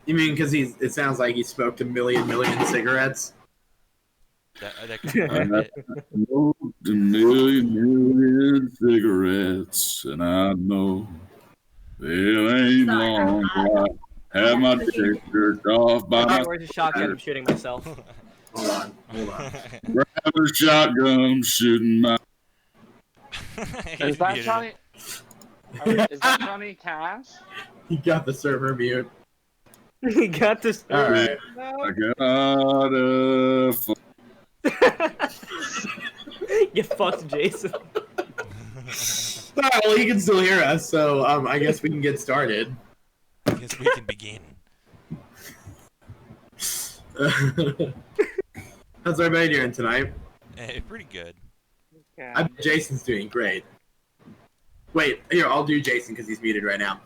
You mean because it sounds like he smoked a million cigarettes? That could be it. Smoked a million cigarettes, and I know it ain't long. I have my dick jerked off by Okay, my where's the shotgun? I'm shooting myself. Hold on. grab a shotgun, shooting my. Is that Johnny? Is that Johnny Cash? He got the server mute. He got this. All right. I gotta You fucked Jason. All right, well, he can still hear us, so I guess we can get started. I guess we can begin. How's everybody doing tonight? Hey, pretty good. Okay. I bet Jason's doing great. Wait, here, I'll do Jason because he's muted right now.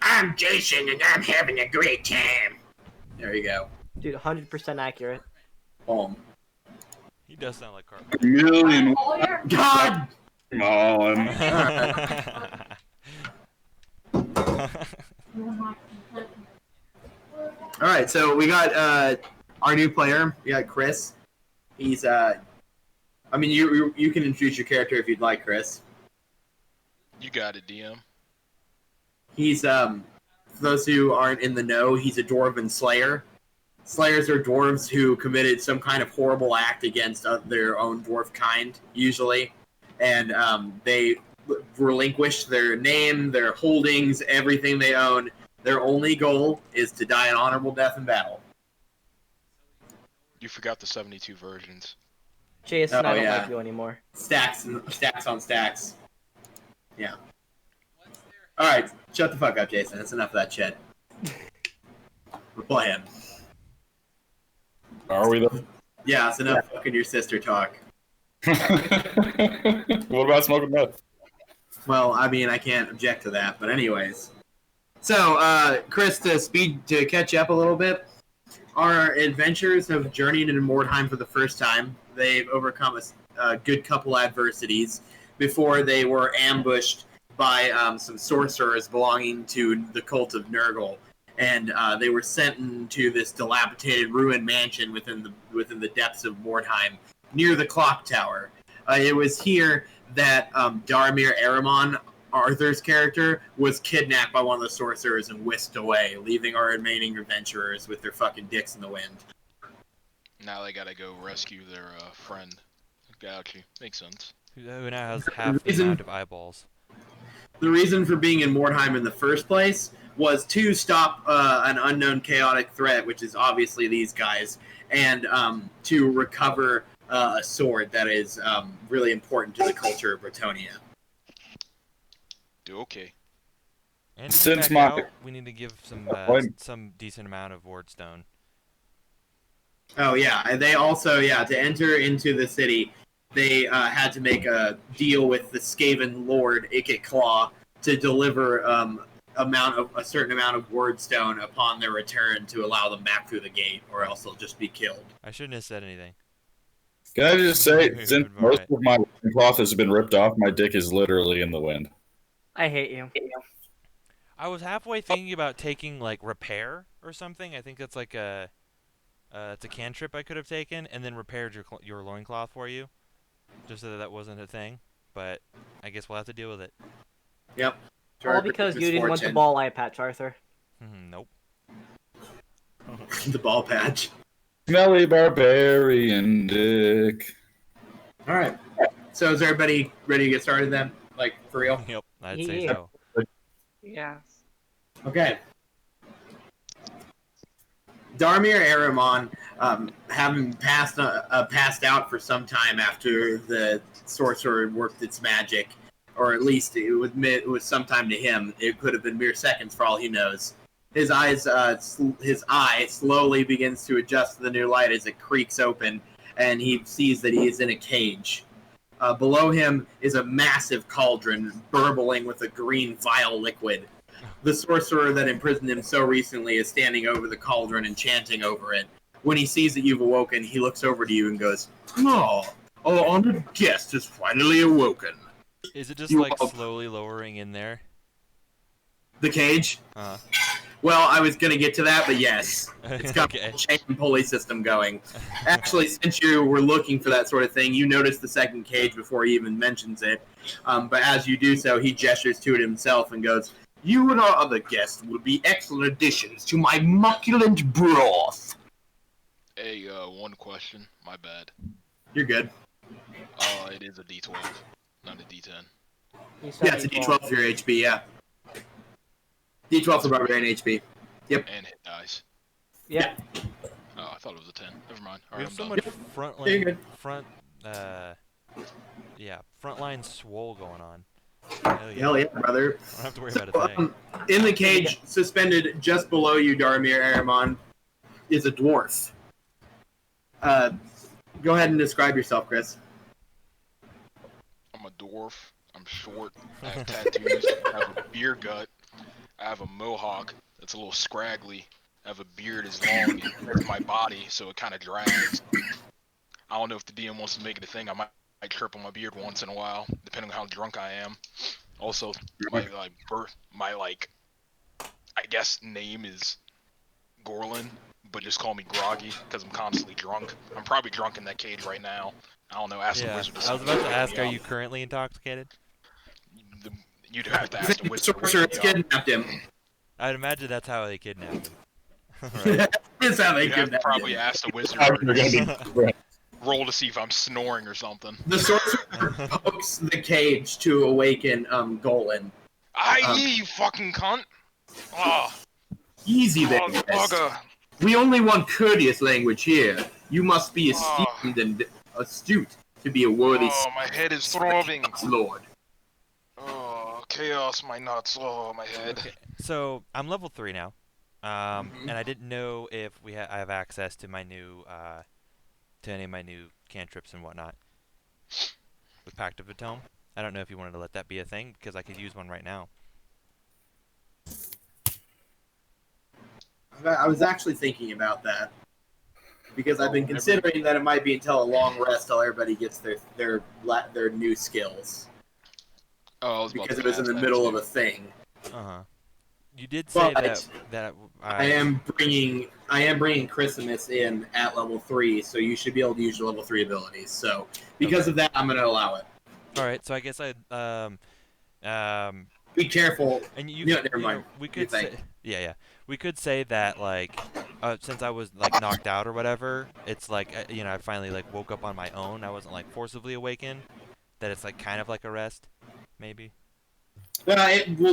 I'm Jason and I'm having a great time. There you go. Dude, 100% accurate. Boom. He does sound like Carl. a million. God! Come on. Alright, so we got our new player. We got Chris. He's, I mean, you can introduce your character if you'd like, Chris. You got it, DM. He's, for those who aren't in the know, he's a dwarven slayer. Slayers are dwarves who committed some kind of horrible act against their own dwarf kind, usually. And they relinquish their name, their holdings, everything they own. Their only goal is to die an honorable death in battle. You forgot the 72 versions. Jason, Oh, I don't yeah. like you anymore. Stacks on stacks. Yeah. Alright, shut the fuck up, Jason. That's enough of that shit. We're playing. Are we though? Yeah, it's enough fucking your sister talk. What about smoking meth? Well, I mean, I can't object to that, but anyways. So, Chris, to catch up a little bit, our adventurers have journeyed into Mordheim for the first time. They've overcome a good couple adversities before they were ambushed by some sorcerers belonging to the cult of Nurgle, and they were sent into this dilapidated ruined mansion within the depths of Mordheim, near the clock tower. It was here that Dharmir Aramon, Arthur's character, was kidnapped by one of the sorcerers and whisked away, leaving our remaining adventurers with their fucking dicks in the wind. Now they gotta go rescue their friend. Got you. Makes sense. Who now has half the amount of eyeballs. The reason for being in Mordheim in the first place was to stop an unknown chaotic threat, which is obviously these guys, and to recover a sword that is really important to the culture of Bretonia. Do okay. And to Since get back my- out, we need to give some decent amount of wardstone. Oh yeah, and they also to enter into the city, they had to make a deal with the Skaven Lord Ikit Claw to deliver a certain amount of wordstone upon their return to allow them back through the gate, or else they'll just be killed. I shouldn't have said anything. Can I just say, since All most right. of my cloth has been ripped off, my dick is literally in the wind. I hate you. I was halfway thinking about taking like repair or something. I think that's like it's a cantrip I could have taken and then repaired your loincloth for you, just so that wasn't a thing. But I guess we'll have to deal with it. Yep. All because you didn't want the ball eye patch, Arthur. Nope. The ball patch. Smelly barbarian dick. All right. So is everybody ready to get started then? Like, for real? Yep. I'd say Yeah. so. Yes. Okay. Dharmir Aramon, having passed out for some time after the sorcerer worked its magic, or at least it was some time to him. It could have been mere seconds for all he knows. His eye slowly begins to adjust to the new light as it creaks open, and he sees that he is in a cage. Below him is a massive cauldron burbling with a green vile liquid. The sorcerer that imprisoned him so recently is standing over the cauldron and chanting over it. When he sees that you've awoken, he looks over to you and goes, "Oh, our honored guest has finally awoken." Is it just You like are- slowly lowering in there? The cage? Well, I was going to get to that, but yes. It's got Okay. a chain and pulley system going. Actually, since you were looking for that sort of thing, you noticed the second cage before he even mentions it. But as you do so, he gestures to it himself and goes, "You and our other guests will be excellent additions to my mucculent broth." Hey, one question. My bad. You're good. It is a D12, not a D10. Yeah, it's a D12 for your HP, yeah. D12 for barbarian HP. Yep. And hit dice. Yeah. Oh, I thought it was a 10. Never mind. We Alright, have so I'm much done. You're good. frontline swole going on. Hell yeah, brother. I don't have to worry about a thing. In the cage, suspended just below you, Dharmir Aramon, is a dwarf. Go ahead and describe yourself, Chris. I'm a dwarf. I'm short. I have tattoos. I have a beer gut. I have a mohawk that's a little scraggly. I have a beard as long as my body, so it kind of drags. I don't know if the DM wants to make it a thing. I might trip on my beard once in a while, depending on how drunk I am. Also, my I guess name is Gorlin, but just call me Groggy because I'm constantly drunk. I'm probably drunk in that cage right now. I don't know. Ask the Yeah, wizard. I was about to ask, are you currently intoxicated? You'd have to ask the The wizard. sorceress kidnapped him. I'd imagine that's how they kidnapped him. That's how they You'd have to kidnapped probably him. ask the wizard. Roll to see if I'm snoring or something. The sorcerer pokes the cage to awaken Golan. You fucking cunt! Oh, Easy there, oh, guys. bugger. We only want courteous language here. You must be Oh. esteemed and astute to be a worthy Oh, my head is throbbing. lord. Oh, chaos, my nuts. Oh, my head. Okay, so I'm level 3 now, and I didn't know if I have access to my new to any of my new cantrips and whatnot with Pact of the Tome. I don't know if you wanted to let that be a thing because I could use one right now. I was actually thinking about that because I've been considering that it might be until a long rest till everybody gets their new skills Oh, I was about because to it was in ask the that middle too. of a thing. You did say But that I am bringing Christmas in at level 3, so you should be able to use your level 3 abilities. So because of that, I'm going to allow it. All right, so I guess Be careful. and Never mind. We You could think. say, yeah. We could say that like since I was like knocked out or whatever, it's like I finally like woke up on my own. I wasn't like forcibly awakened. That it's like kind of like a rest, maybe. Well,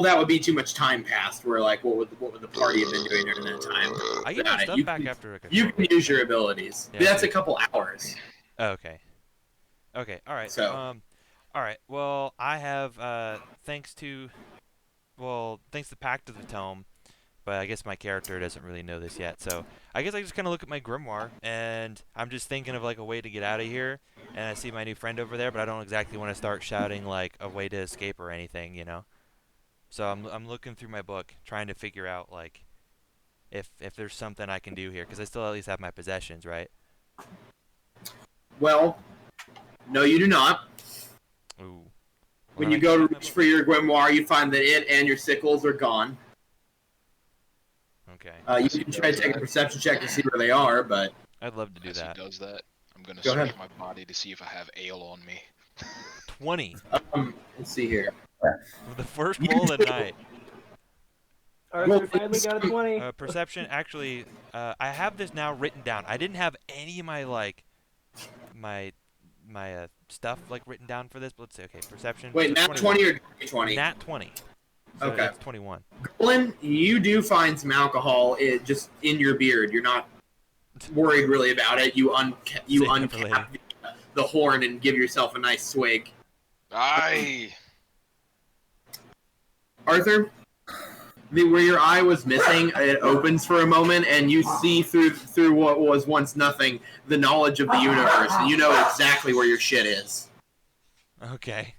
that would be too much time passed. Where like, what would the party have been doing during that time? I get my stuff back after like a You short can rest. use your abilities. Yeah, But that's okay. a couple hours. Oh, okay. Okay. All right. So. All right. Well, I have thanks to Pact of the Tome, but I guess my character doesn't really know this yet. So I guess I just kind of look at my grimoire, and I'm just thinking of like a way to get out of here. And I see my new friend over there, but I don't exactly want to start shouting like a way to escape or anything, So I'm looking through my book, trying to figure out like if there's something I can do here, because I still at least have my possessions, right? Well, no, you do not. Ooh. When you go to reach for your grimoire, you find that it and your sickles are gone. Okay. You can try to take a perception check to see where they are, but I'd love to do As that. he does that, I'm gonna Go search ahead. my body to see if I have ale on me. 20. let's see here. The first roll of the night. Arthur finally got a 20. Perception, actually, I have this now written down. I didn't have any of my, like, my stuff, like, written down for this, but let's see. Okay, perception. Wait, so nat 21. 20 or 20? Nat 20. So Okay. that's 21. Golan, you do find some alcohol just in your beard. You're not worried really about it. You uncap the horn and give yourself a nice swig. Aye! Arthur, where your eye was missing, it opens for a moment, and you see through what was once nothing the knowledge of the universe, and you know exactly where your shit is. Okay.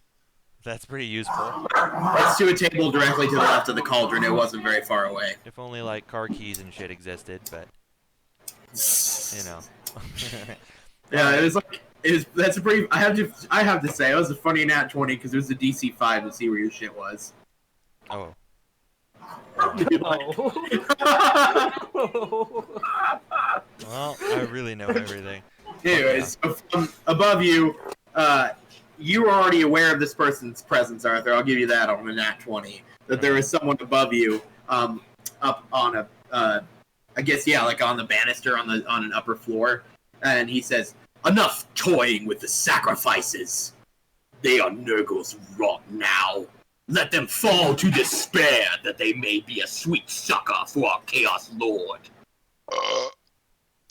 That's pretty useful. It's to a table directly to the left of the cauldron. It wasn't very far away. If only, like, car keys and shit existed, but, Yeah, it was like that's a pretty. I have to say, it was a funny nat 20 because it was a DC 5 to see where your shit was. Oh. No. Well, I really know everything. Anyways, so from above you, you are already aware of this person's presence, Arthur. I'll give you that on a nat 20. That there is someone above you, up on a, I guess, yeah, like on the banister on an upper floor, and he says, "Enough toying with the sacrifices. They are Nurgle's rot now. Let them fall to despair, that they may be a sweet succor for our Chaos Lord."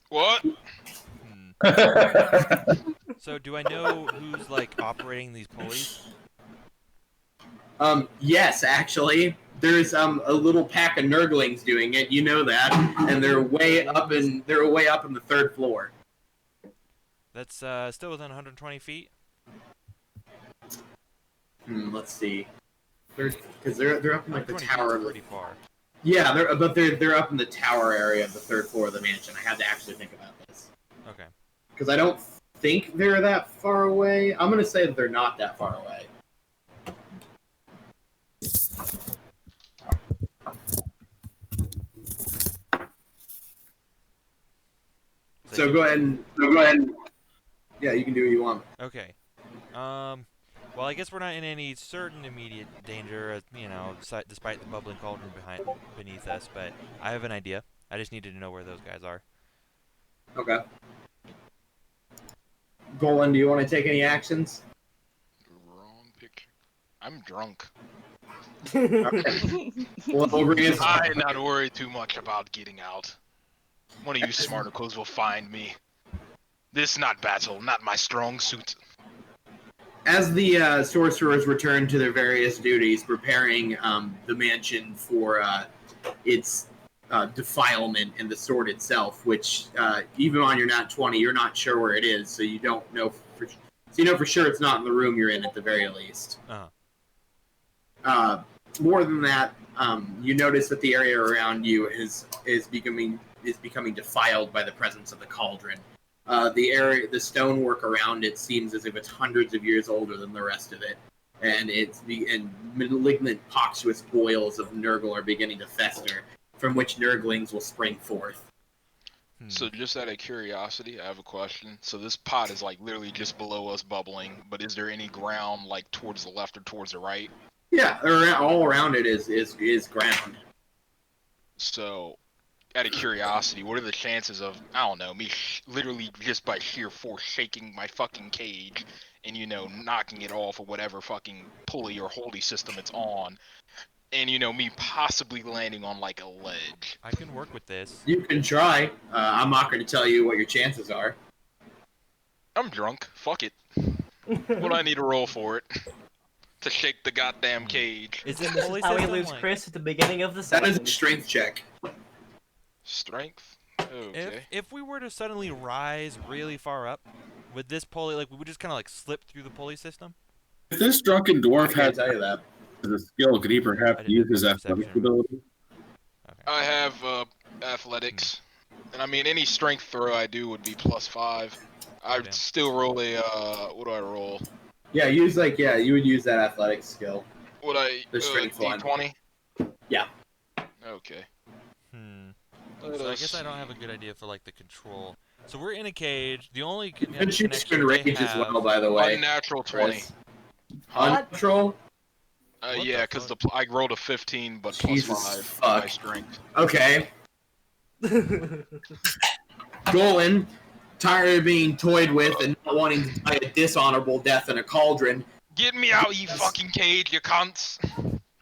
What? So do I know who's like operating these pulleys? Yes, actually. There's a little pack of Nurglings doing it, you know that, and they're way up in the third floor. That's still within 120 feet. Let's see. Because they're up in like the 120 tower. feet's pretty far. Yeah, they're up in the tower area of the third floor of the mansion. I had to actually think about this Okay. because I don't think they're that far away. I'm gonna say that they're not that far away. So go ahead and yeah, you can do what you want. Okay. Well, I guess we're not in any certain immediate danger, despite the bubbling cauldron beneath us. But I have an idea. I just needed to know where those guys are. Okay. Golan, do you want to take any actions? Wrong picture. I'm drunk. Okay. Well, we'll bring his... I not worry too much about getting out. One of you smarticles will find me. This not battle, not my strong suit. As the sorcerers return to their various duties, preparing the mansion for its defilement and the sword itself, which even on your nat 20, you're not sure where it is, so you don't know. So you know for sure it's not in the room you're in at the very least. More than that, you notice that the area around you is becoming defiled by the presence of the cauldron. The stonework around it seems as if it's hundreds of years older than the rest of it, and malignant, poxous boils of Nurgle are beginning to fester, from which Nurglings will spring forth. So just out of curiosity, I have a question. So this pot is like literally just below us bubbling, but is there any ground like towards the left or towards the right? Yeah, all around it is ground. So, out of curiosity, what are the chances of, I don't know, me literally just by sheer force shaking my fucking cage and, knocking it off of whatever fucking pulley or holy system it's on, and, me possibly landing on, like, a ledge? I can work with this. You can try. I'm not going to tell you what your chances are. I'm drunk. Fuck it. What do I need to roll for it? To shake the goddamn cage. Is this This pulley is how we system, lose like- Chris at the beginning of the That is session. a strength check. Strength? Okay. If we were to suddenly rise really far up, would this pulley, we would just kind of slip through the pulley system? If this drunken I dwarf can't had tell you that. the skill, could he I perhaps didn't use know his perception. athletic ability? Okay. I have athletics, and I mean any strength throw I do would be +5. I would Okay. still roll a what do I roll? Yeah, you would use that athletic skill. Would I The strength one. D20? Yeah. Okay. So I guess I don't have a good idea for the control. So we're in a cage. The only You can shoot connection in they range as have- well, by the way. Unnatural 20. Chris. Unnatural? What Yeah, the because fuck? I rolled a 15, but Jesus +5 fuck. my strength. Okay. Golan, tired of being toyed with and not wanting to die a dishonorable death in a cauldron, Get me out, you fucking cage, you cunts!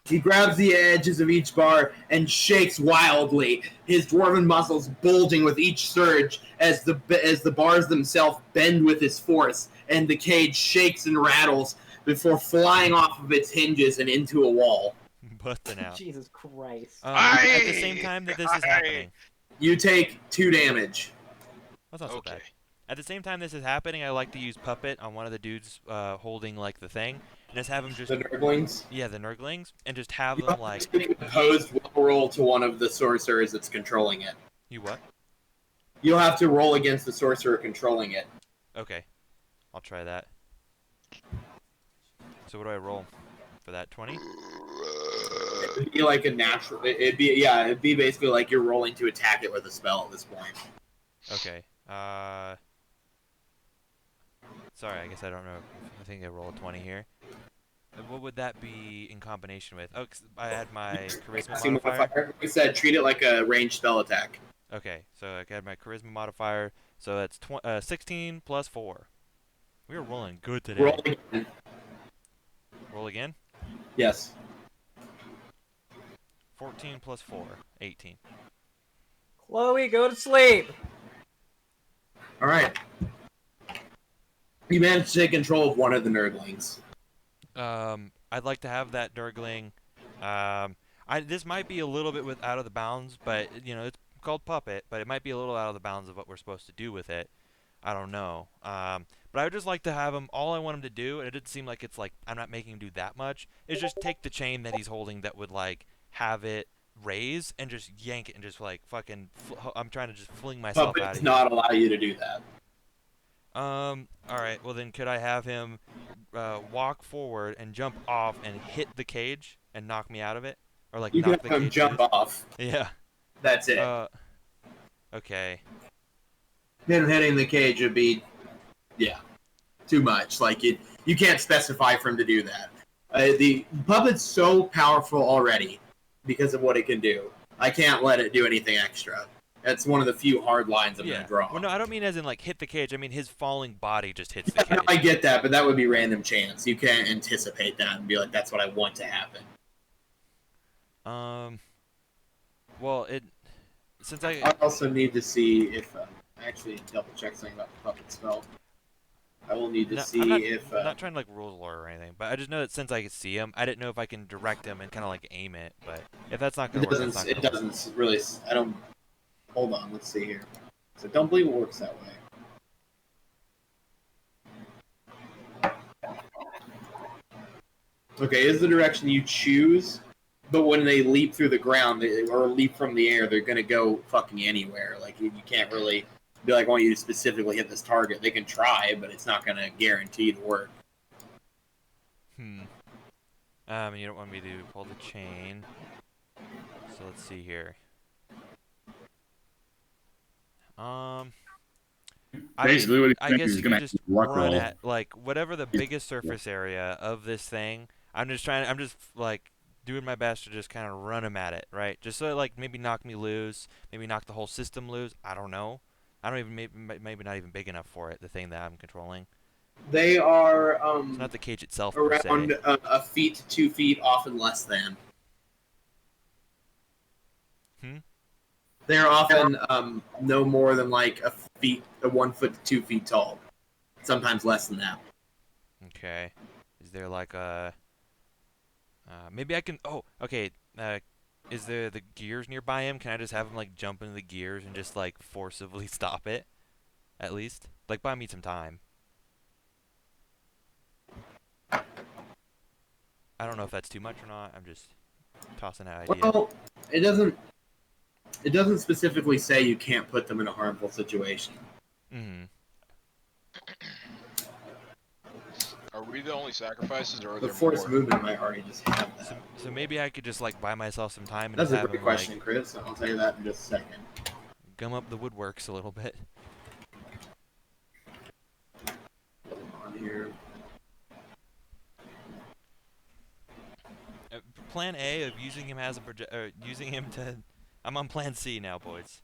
he grabs the edges of each bar and shakes wildly, his dwarven muscles bulging with each surge as the bars themselves bend with his force, and the cage shakes and rattles before flying off of its hinges and into a wall. busting out. Jesus Christ. At the same time that this is happening. You take 2 damage. That's not so bad. Okay. At the same time this is happening, I like to use puppet on one of the dudes holding the thing, and just have him just The Nurglings. yeah, the Nurglings, and just have You them have to take an opposed will roll to one of the sorcerers that's controlling it. you what? You'll have to roll against the sorcerer controlling it. Okay, I'll try that. So what do I roll for that? 20? It'd be like a natural. It'd be basically like you're rolling to attack it with a spell at this point. Okay. Sorry, I guess I don't know. I think I roll a 20 here. What would that be in combination with? Oh, 'cause I had my charisma modifier. We said treat it like a ranged spell attack. Okay, so I had my charisma modifier. So that's 16 plus 4. We are rolling good today. Roll again. Roll again? Yes. 14 plus 4, 18. Chloe, go to sleep. All right. You managed to take control of one of the nerdlings. I'd like to have that Durgling. This might be a little bit out of the bounds, but it's called puppet, but it might be a little out of the bounds of what we're supposed to do with it. I don't know. But I would just like to have him. All I want him to do, and it didn't seem like it's like I'm not making him do that much, is just take the chain that he's holding that would like have it raise and just yank it and just like fucking. I'm trying to just fling myself out of here. Puppet does not allow you to do that. All right. Well, then could I have him walk forward and jump off and hit the cage and knock me out of it, or like You knock can the have him cage jump loose? off. Yeah. That's it. Okay. Him hitting the cage would be, too much. Like you can't specify for him to do that. The puppet's so powerful already because of what it can do. I can't let it do anything extra. That's one of the few hard lines I'm gonna draw. Well, no, I don't mean as in like hit the cage. I mean his falling body just hits the cage. No, I get that, but that would be random chance. You can't anticipate that and be like, that's what I want to happen. Well, I also need to see if actually double check something about the puppet spell. I will need to see if I'm not trying to like rules lore or anything, but I just know that since I can see him, I didn't know if I can direct him and kind of like aim it. But if that's not gonna work, that's not gonna work. It doesn't really. I don't. Hold on, let's see here. So don't believe it works that way. Okay, is the direction you choose, but when they leap through the ground or leap from the air, they're gonna go fucking anywhere. Like you can't really be like, I want you to specifically hit this target. They can try, but it's not gonna guarantee to work. You don't want me to pull the chain. So let's see here. Basically, what I guess he's you gonna can just luck run roll. at like whatever the biggest surface area of this thing. I'm just like doing my best to just kind of run him at it, right? Just so like maybe knock me loose, maybe knock the whole system loose. I don't know. I don't even maybe not even big enough for it. The thing that I'm controlling. They are It's not the cage itself around per se. a feet to 2 feet, often less than. They're often no more than like a 1 foot to 2 feet tall. Sometimes less than that. Okay. Is there like a maybe I can okay. Is there the gears nearby him? Can I just have him like jump into the gears and just like forcibly stop it? At least? Like buy me some time. I don't know if that's too much or not. I'm just tossing that idea. Well, it doesn't specifically say you can't put them in a harmful situation. Are we the only sacrifices, or are The there force more? movement might already just have that. So maybe I could just like buy myself some time and That's just a have great him question, like Chris. I'll tell you that in just a second. gum up the woodworks a little bit. On here. Plan A of using him as a using him to. I'm on Plan C now, boys.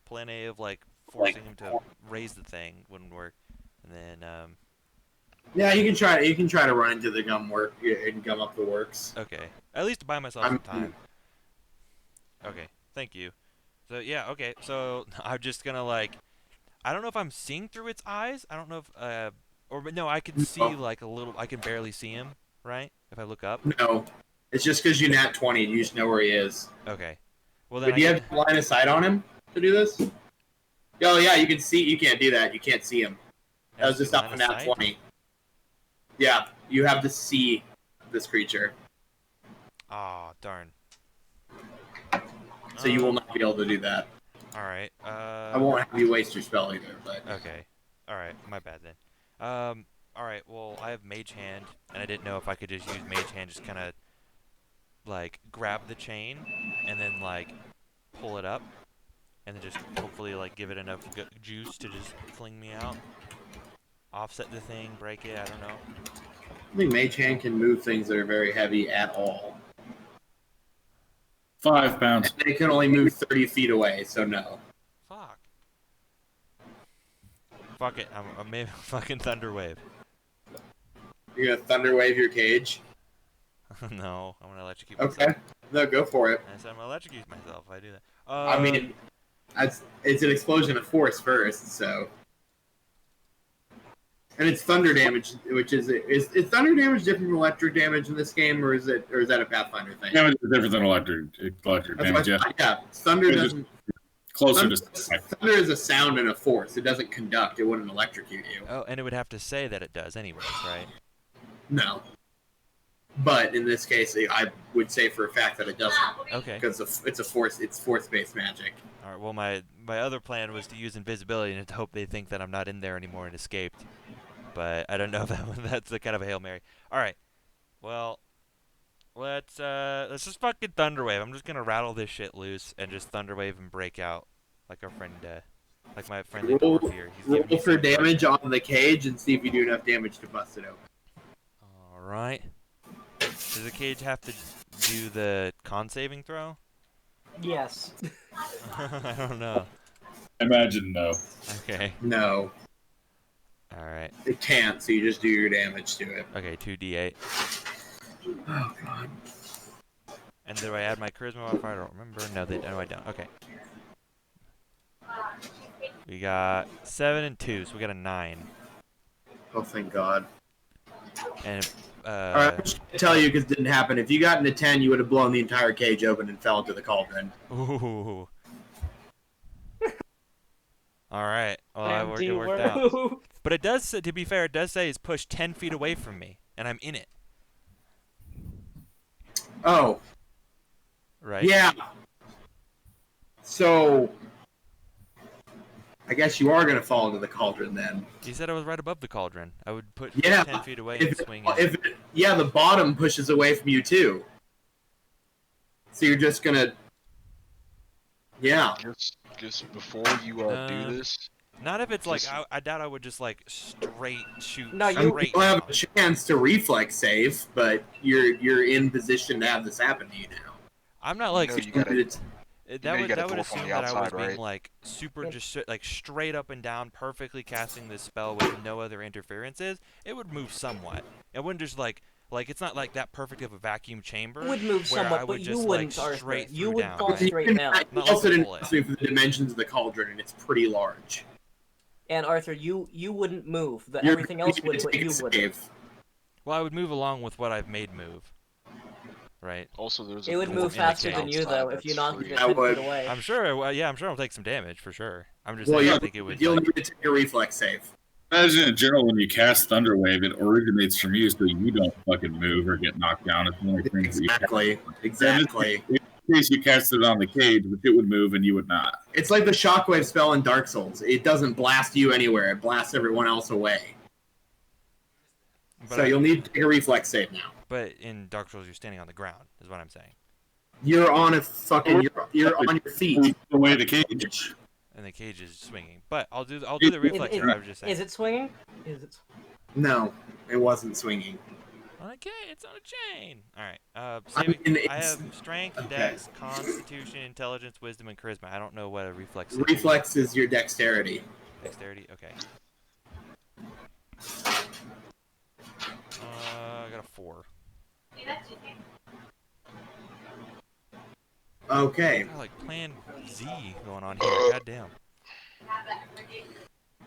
Plan A of like forcing him to raise the thing wouldn't work, and then Yeah, you can try. You can try to run into the gum up the works. okay, at least to buy myself some time. Okay, thank you. So yeah, okay, so I'm just gonna like, I don't know if I'm seeing through its eyes. I don't know if no, I can see like a little. I can barely see him, right? If I look up. No, it's just because you nat 20. You just know where he is. Okay. Well then. But do you have line of sight on him to do this? Oh yeah, you can see. You can't do that. You can't see him. That was just off of nat 20. Yeah, you have to see this creature. Oh darn. So you will not be able to do that. All right. I won't have you waste your spell either, but okay. All right. My bad then. all right. Well, I have Mage Hand, and I didn't know if I could just use Mage Hand, just kind of like grab the chain, and then like pull it up, and then just hopefully like give it enough juice to just fling me out. Offset the thing, break it. I don't know. I think Mage Hand can move things that are very heavy at all. 5 pounds. And it can only move 30 feet away, so no. Fuck. Fuck it. I'm maybe fucking Thunderwave. You're gonna Thunderwave your cage? No, I'm gonna electrocute Okay. myself. No, go for it. I said I'm gonna electrocute myself if I do that. I mean, it's an explosion of force first, so. And it's thunder damage, which is thunder damage different from electric damage in this game, or is that a Pathfinder thing? Damage is different than electric damage. Yeah, thunder It's doesn't. Closer to Thunder is a sound and a force. It doesn't conduct. It wouldn't electrocute you. oh, and it would have to say that it does anyways, right? No. But in this case, I would say for a fact that it doesn't, Okay. because it's a force. It's force-based magic. All right. Well, my other plan was to use invisibility and to hope they think that I'm not in there anymore and escaped. But I don't know if that's the kind of a Hail Mary. All right. Well, let's just fucking Thunderwave. I'm just gonna rattle this shit loose and just Thunderwave and break out like our friend, like my friendly Roll, dwarf here. He's giving me roll for some damage on the cage and see if you do enough damage to bust it open. All right. Does the cage have to do the con saving throw? Yes. I don't know. Imagine no. Okay. No, All right. it can't. So you just do your damage to it. Okay. 2d8. Oh god. And do I add my charisma modifier? I don't remember. No, I don't. Okay. We got 7 and 2, so we got a 9. Oh thank God. And All right, I'm just gonna tell you because it didn't happen. If you got into 10, you would have blown the entire cage open and fell into the cauldron. ooh. All right. Well, it worked Anti-word. out. But it does, to be fair, it does say it's pushed 10 feet away from me, and I'm in it. Oh. Right? Yeah. So, I guess you are gonna fall into the cauldron then. You said I was right above the cauldron. I would put Yeah. 10 feet away and swing in. The bottom pushes away from you too. So you're just gonna. Yeah. Just before you do this, Not if it's like, Just- I doubt I would just like straight shoot. No, You straight don't have down. a chance to reflex save, but you're in position to have this happen to you now. I'm not like. you know you gotta It's- That you would gotta that would dwarf on assume the that I was outside, being right? like super just like straight up and down, perfectly casting this spell with no other interferences. It would move somewhat. It wouldn't just like it's not like that perfect of a vacuum chamber. It would move where I somewhat, would but you just, wouldn't, like, Arthur. straight You through would down, fall right? straight down. You Not also like a didn't bullet. ask me for the dimensions of the cauldron, and it's pretty large. And Arthur, you wouldn't move. You're Everything else going would, to but take you a wouldn't. save. Well, I would move along with what I've made move. Right. also there's It a would dwarf move in the faster cage than you, though, if you knocked it I 10 would. feet away. I'm sure. Well, yeah, I'm sure I'll take some damage for sure. I'm just Well, saying. yeah, I think it would. you'll Like, need to take a reflex save. Imagine in general when you cast Thunderwave, it originates from you, so you don't fucking move or get knocked down. It's one of the things that you cast. Exactly. In case you cast it on the cage, which it would move and you would not. It's like the shockwave spell in Dark Souls. It doesn't blast you anywhere. It blasts everyone else away. but, So you'll need to take a reflex save now. but in Dark Souls, you're standing on the ground. Is what I'm saying. You're on a fucking. You're on your feet. Away the cage. And the cage is swinging. But I'll do the reflex. Is- I was just saying. Is it swinging? Is it? No, it wasn't swinging. Okay, it's on a chain. All right. I Saving, mean, I it's- have strength, okay. dex, constitution, intelligence, wisdom, and charisma. I don't know what a reflex is. Reflex is your dexterity. Dexterity. Okay. I got a 4. Okay. Got like Plan Z going on here. Goddamn.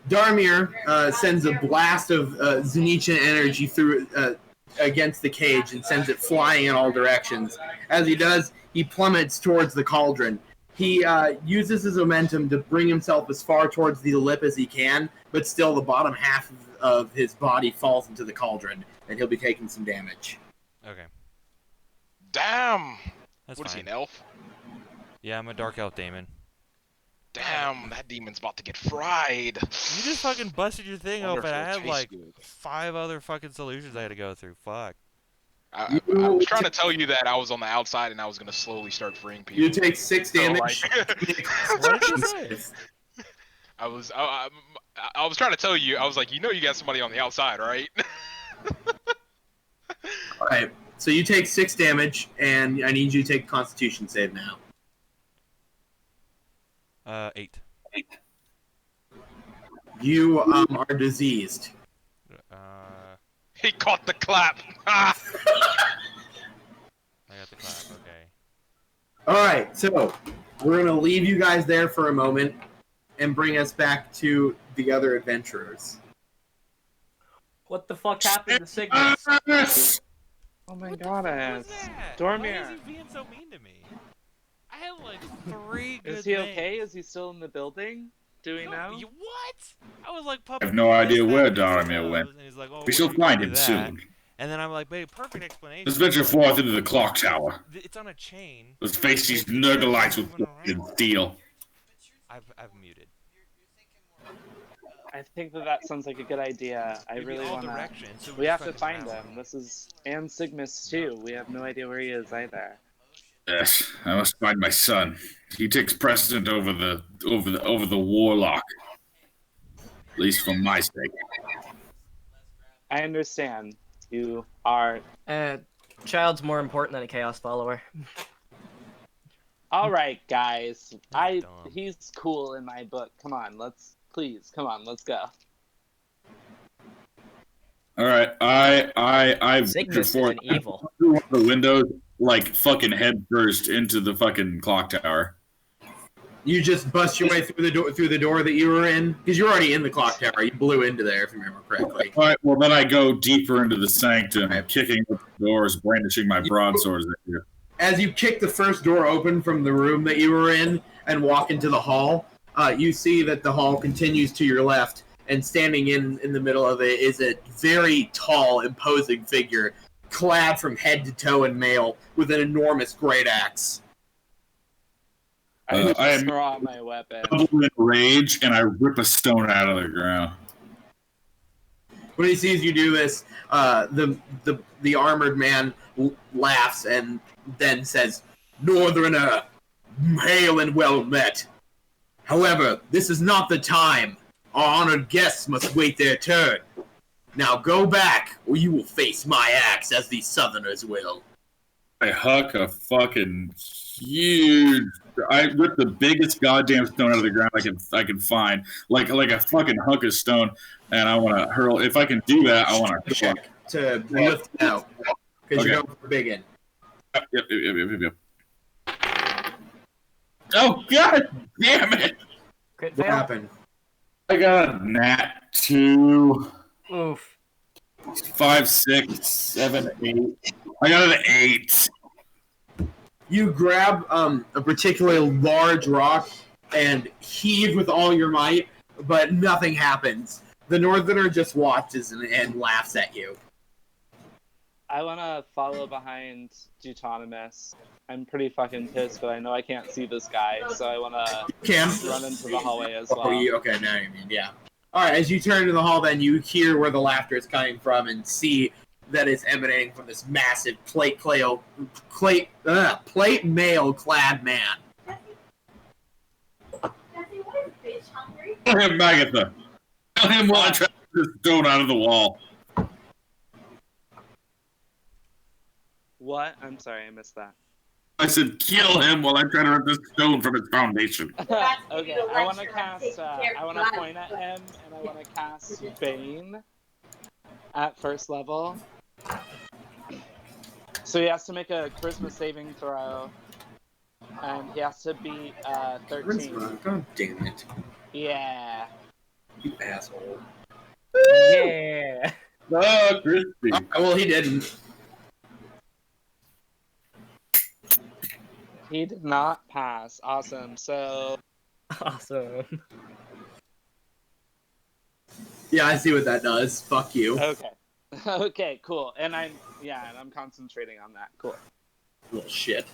Dharmir sends a blast of Zenithian energy through against the cage and sends it flying in all directions. As he does, he plummets towards the cauldron. He uses his momentum to bring himself as far towards the lip as he can, but still the bottom half of his body falls into the cauldron, and he'll be taking some damage. Okay. Damn! That's What is he, fine. an elf? Yeah, I'm a dark elf daemon. Damn, that demon's about to get fried. You just fucking busted your thing Wonder open. if I it'll had taste like good. 5 other fucking solutions I had to go through. Fuck. I was trying to tell you that I was on the outside and I was gonna slowly start freeing people. You take 6 So, damage. What did you say? I was trying to tell you. I was like, you know, you got somebody on the outside, right? Alright, so you take 6 damage, and I need you to take a Constitution save now. 8. You are diseased. He caught the clap. I got the clap. Okay. Alright, so we're going to leave you guys there for a moment and bring us back to the other adventurers. What the fuck happened to Cygnus? Oh my What god, the fuck was it's that? Why Dharmir. is he being so mean to me? I had like 3 good Is he things. okay? Is he still in the building? Do we know? What? I was like, I have no idea where Dharmir went. And he's like, oh, We shall what do you find do him that? soon. And then I'm like, babe, perfect explanation. Let's venture He's like, forth into the clock tower. It's on a chain. Let's face these Nurgalites with fucking steel. I've muted. I think that sounds like a good idea. I It'd be really all want to. directions, so We have just to fucking find travel. him. This is and Cygnus too. We have no idea where he is either. Yes, I must find my son. He takes precedent over the warlock. At least for my sake. I understand. You are Child's more important than a chaos follower. all right, guys. Dumb. He's cool in my book. Come on, let's go. All right, I've Cygnus is forth an evil. through one of the windows, like fucking head first into the fucking clock tower. You just bust your way through the door that you were in, because you're already in the clock tower. You blew into there, if you remember correctly. All right, well then I go deeper into the sanctum, kicking the doors, brandishing my broadswords at you. As you kick the first door open from the room that you were in and walk into the hall, you see that the hall continues to your left, and standing in the middle of it is a very tall, imposing figure, clad from head to toe in mail, with an enormous great axe. I I am draw my weapon. double in rage, and I rip a stone out of the ground. When he sees you do this, the armored man laughs and then says, "Northerner, hail and well met. However, this is not the time. Our honored guests must wait their turn. Now go back, or you will face my axe, as these southerners will." I huck a fucking huge. I rip the biggest goddamn stone out of the ground I can find, like a fucking hunk of stone, and I want to hurl. If I can do that, I want to Check to lift it out, because Okay. you're going for big end. Yep. Oh god damn it! Crit What fail? happened? I got a nat 2, Oof. 5, 6, 7, 8. I got an 8. You grab a particularly large rock and heave with all your might, but nothing happens. The Northerner just watches and laughs at you. I want to follow behind Duetonemous. I'm pretty fucking pissed, but I know I can't see this guy, so I want to Cam? run into the hallway as Oh, well. okay, now you mean, yeah. Alright, as you turn to the hall, then you hear where the laughter is coming from and see that it's emanating from this massive plate mail clad man. Kill him, Magitha. Kill him while I try to get this stone out of the wall. What? I'm sorry, I missed that. I said, kill him while I try to rip this stone from its foundation. Okay, I want to cast. I want to point at him, and I want to cast Bane at first level. So he has to make a charisma saving throw, and he has to beat 13. God damn it. Yeah. You asshole. Yeah. Oh, crispy. Well, he didn't. He did not pass. Awesome. So Awesome. Yeah, I see what that does. Fuck you. okay. Okay, cool. And I'm concentrating on that. Cool. Little shit.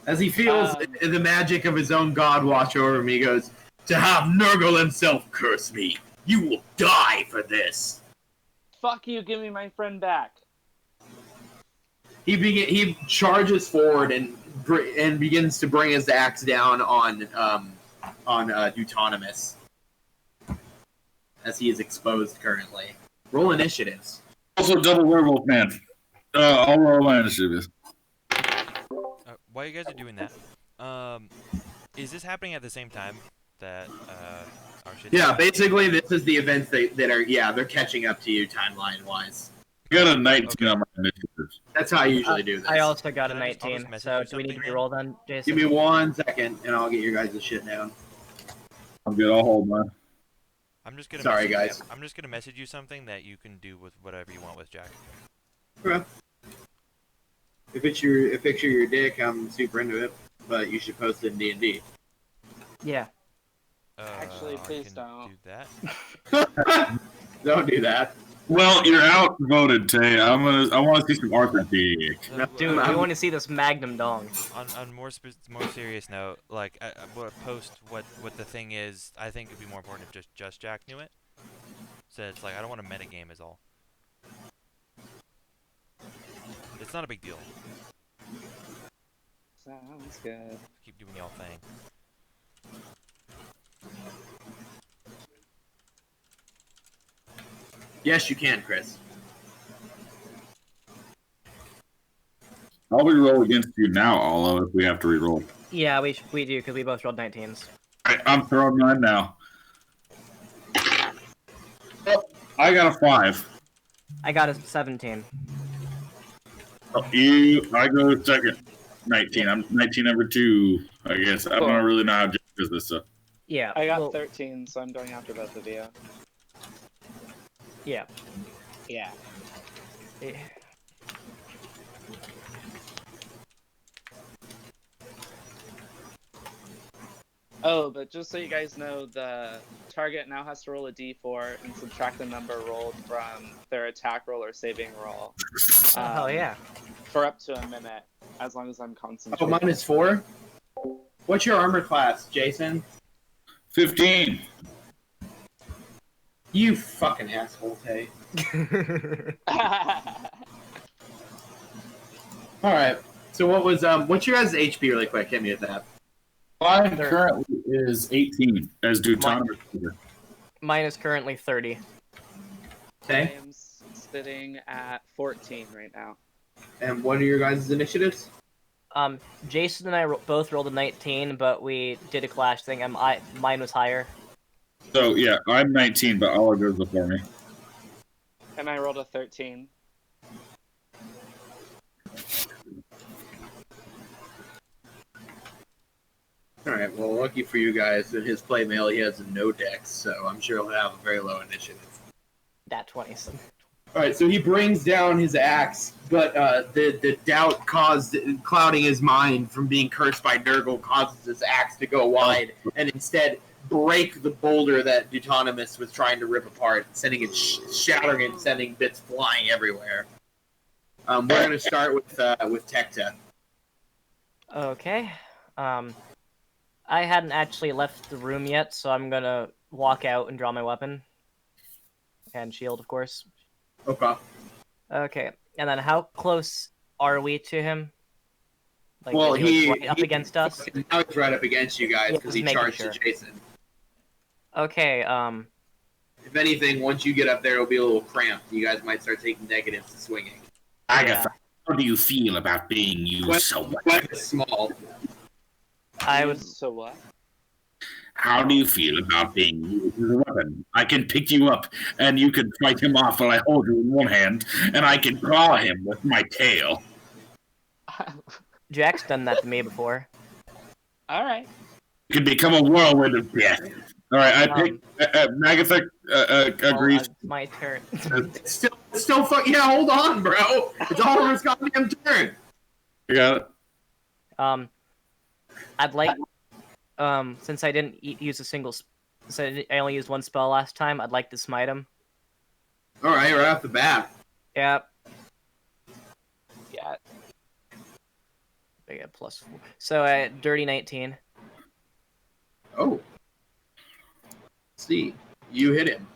As he feels the magic of his own god watch over him, he goes, "To have Nurgle himself curse me, you will die for this." Fuck you, give me my friend back. He charges forward and begins to bring his axe down on Duetonemous, as he is exposed currently. Roll initiatives. Also, double werewolf man. I'll roll my initiatives. While you guys are doing that, is this happening at the same time that our shit? Yeah, basically this is the events that are they're catching up to you timeline wise. I got a 19 on my initiatives. That's how I usually do this. I also got a Can I just- I'll 19. just So message do we you need to something, roll then, Jason? Give me 1 second, and I'll get your guys' shit down. I'm good. I'll hold mine. I'm just gonna. Sorry, message, guys. I'm just gonna message you something that you can do with whatever you want with Jack. Okay. If it's your dick, I'm super into it. But you should post it in D&D. Yeah. Actually, I please can don't. do that. Don't do that. Well, you're outvoted, Tay. I want to see some Arthur dick. Dude, we want to see this Magnum dong. On more serious note, like I would post what the thing is. I think it'd be more important if just Jack knew it. So it's like I don't want to metagame is all. It's not a big deal. Sounds good. Keep doing y'all thing. Yes, you can, Chris. I'll re-roll against you now, Olo, if we have to re-roll. Yeah, we do because we both rolled 19s. Alright, I'm throwing mine now. Oh, I got a 5. I got a 17. Oh, I go second. 19. I'm 19 number 2. I guess I don't really know how Jack does this stuff. Yeah. I got well, 13, so I'm going after both of you. Yeah. Yeah. Eh, Oh, but just so you guys know, the target now has to roll a d4 and subtract the number rolled from their attack roll or saving roll. Oh, hell yeah. For up to a minute, as long as I'm Oh, concentrating. mine is 4? What's your armor class, Jason? 15. You fucking asshole, Tay. Alright. So what's your guys' HP really quick? Hit me with that. Mine currently is 18 as Duetonemous. Mine is currently 30. I Okay. am sitting at 14 right now. And what are your guys' initiatives? Jason and I both rolled a 19, but we did a clash thing. Mine was higher. So, yeah, I'm 19, but Olo goes before me. And I rolled a 13. Alright, well, lucky for you guys, in his play mail he has no dex, so I'm sure he'll have a very low initiative. That 20. So. Alright, so he brings down his axe, but the doubt clouding his mind from being cursed by Nurgle causes his axe to go wide, and instead break the boulder that Duetonemous was trying to rip apart, sending it shattering and sending bits flying everywhere. We're going to start with Tecta. Okay. I hadn't actually left the room yet, so I'm gonna walk out and draw my weapon. And shield, of course. Okay. Okay. And then how close are we to him? Like, Well, is he like, right up against us? Now he's right up against you guys Yeah, because he just making charged sure. to Jason. Okay, If anything, once you get up there, it'll be a little cramped. You guys might start taking negatives to swinging. Agatha, how do you feel about being used so much? Weapon is small. I was... So what? How do you feel about being used as a weapon? I can pick you up, and you can fight him off while I hold you in one hand, and I can claw him with my tail. Jack's done that to me before. Alright. You can become a whirlwind of death. All right, I pick. Magitha agrees. It's my turn. It's still fuck. Yeah, hold on, bro. It's all his goddamn turn. You got it. I'd like, since I didn't use a single, I only used one spell last time, I'd like to smite him. All right, right off the bat. Yep. Yeah. I get +4. So dirty 19. Oh. Let's see. You hit him.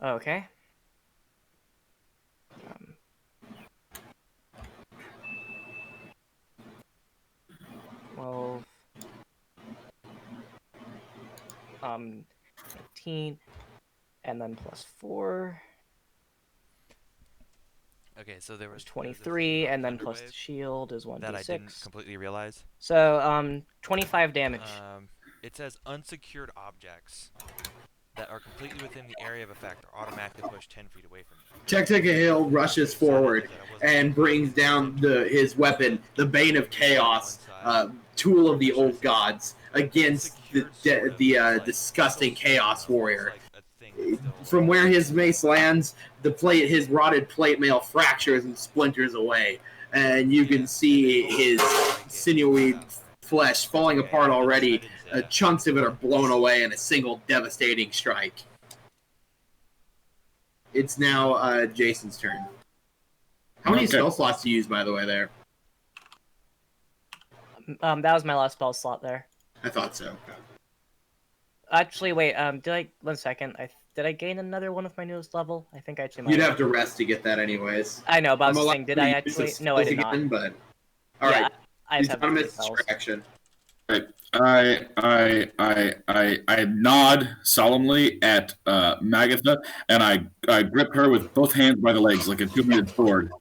Okay. 12. 19, and then +4. Okay, so there was 23, and then plus the Thunderwave shield is 1d6. that I didn't completely realize. So 25 damage. It says unsecured objects that are completely within the area of effect are automatically pushed 10 feet away from you. Tecta Hill rushes forward and brings down his weapon, the Bane of Chaos, tool of the old gods, against the disgusting Chaos Warrior. From where his mace lands, his rotted plate mail fractures and splinters away, and you can see his sinewy flesh falling apart already. Chunks of it are blown away in a single devastating strike. It's now Jason's turn. How many spell slots do you use, by the way, there? That was my last spell slot there. I thought so. Actually, wait. Did I? 1 second. Did I gain another one of my newest level? I think I actually might. You'd have to rest to get that, anyways. I know, but I was saying, did I actually? No, I did not. But all right. I just have distraction. Right. I nod solemnly at Magitha, and I grip her with both hands by the legs like a two-handed sword.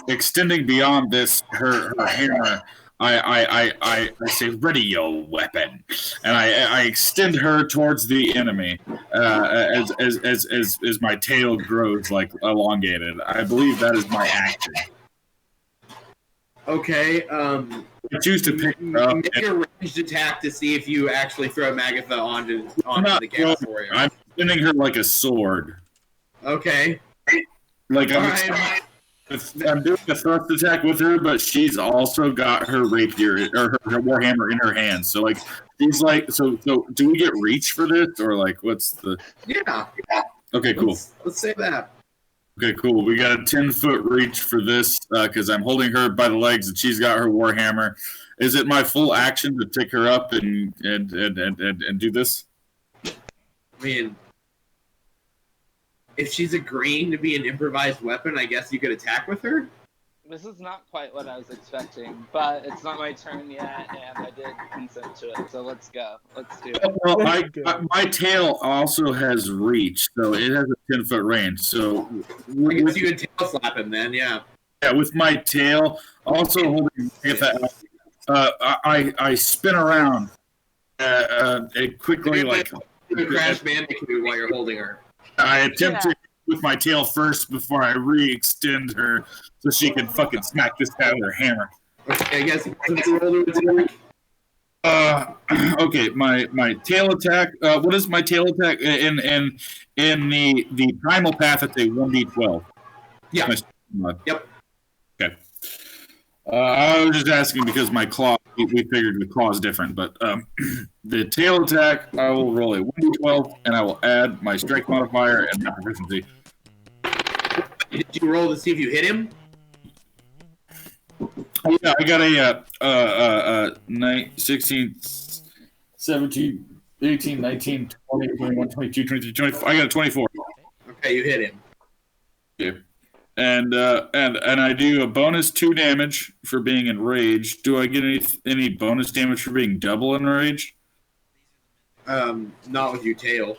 Extending beyond this, her hammer. I say, ready your weapon, and I extend her towards the enemy as my tail grows like elongated. I believe that is my action. Okay. I choose to pick her up. Make a ranged attack to see if you actually throw Magitha onto the Chaos Warrior. I'm extending her like a sword. Okay. Like I'm doing a thrust attack with her, but she's also got her rapier or her warhammer in her hand. So like she's like so do we get reach for this or like what's the Yeah. Okay, cool. Let's say that. Okay, cool. We got a 10-foot reach for this because I'm holding her by the legs and she's got her warhammer. Is it my full action to pick her up and do this? I mean, if she's agreeing to be an improvised weapon, I guess you could attack with her? This is not quite what I was expecting, but it's not my turn yet, and I did consent to it, so let's go. Let's do it. Well, my tail also has reach, so it has a 10-foot range. So I guess you could tail slap him then, yeah. Yeah, with my tail, also holding I spin around and quickly like you Crash Bandicoot while you're holding her. I attempt to with my tail first before I re-extend her so she can fucking smack this guy with her hammer. Okay, I guess you roll to attack. Okay, my tail attack. What is my tail attack in the primal path? It's a 1d12. Yeah. Yep. Okay. I was just asking because my claw. We figured the claw is different, but the tail attack. I will roll a 1d12, and I will add my strength modifier and my proficiency. Did you roll to see if you hit him? Oh, yeah, I got a 16, 17, 18, 19, 20, 21, 22, 23, 24. I got a 24. Okay, you hit him. Okay. And I do a bonus 2 damage for being enraged. Do I get any bonus damage for being double enraged? Not with your tail.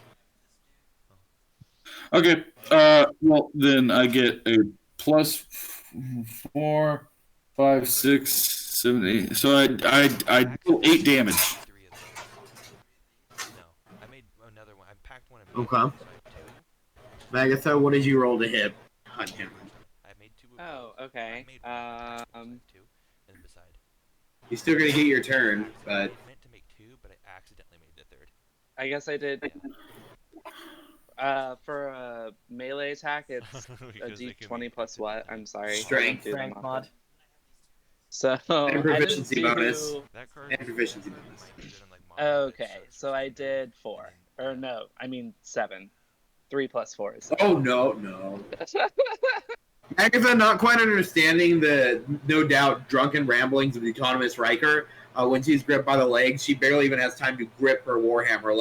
Okay. Well, then I get a plus 4, 5, 6, 7, 8. So I do 8 damage. No, I made another one. I packed one. Okay. Magitha, what did you roll to hit? Hunt him. I made 2. Oh, okay. I made 2, and beside. You're still gonna get your turn, but I meant to make 2, but I accidentally made the 3rd. I guess I did. For a melee attack, it's a d20 plus what? I'm sorry. Strength mod. So and proficiency bonus. That card And proficiency bonus. Okay, so I did 4. Or no, I mean 7. 3 plus 4 is 7. Oh no. Agatha, not quite understanding the no doubt drunken ramblings of the Duetonemous Riker. When she's gripped by the legs, she barely even has time to grip her warhammer,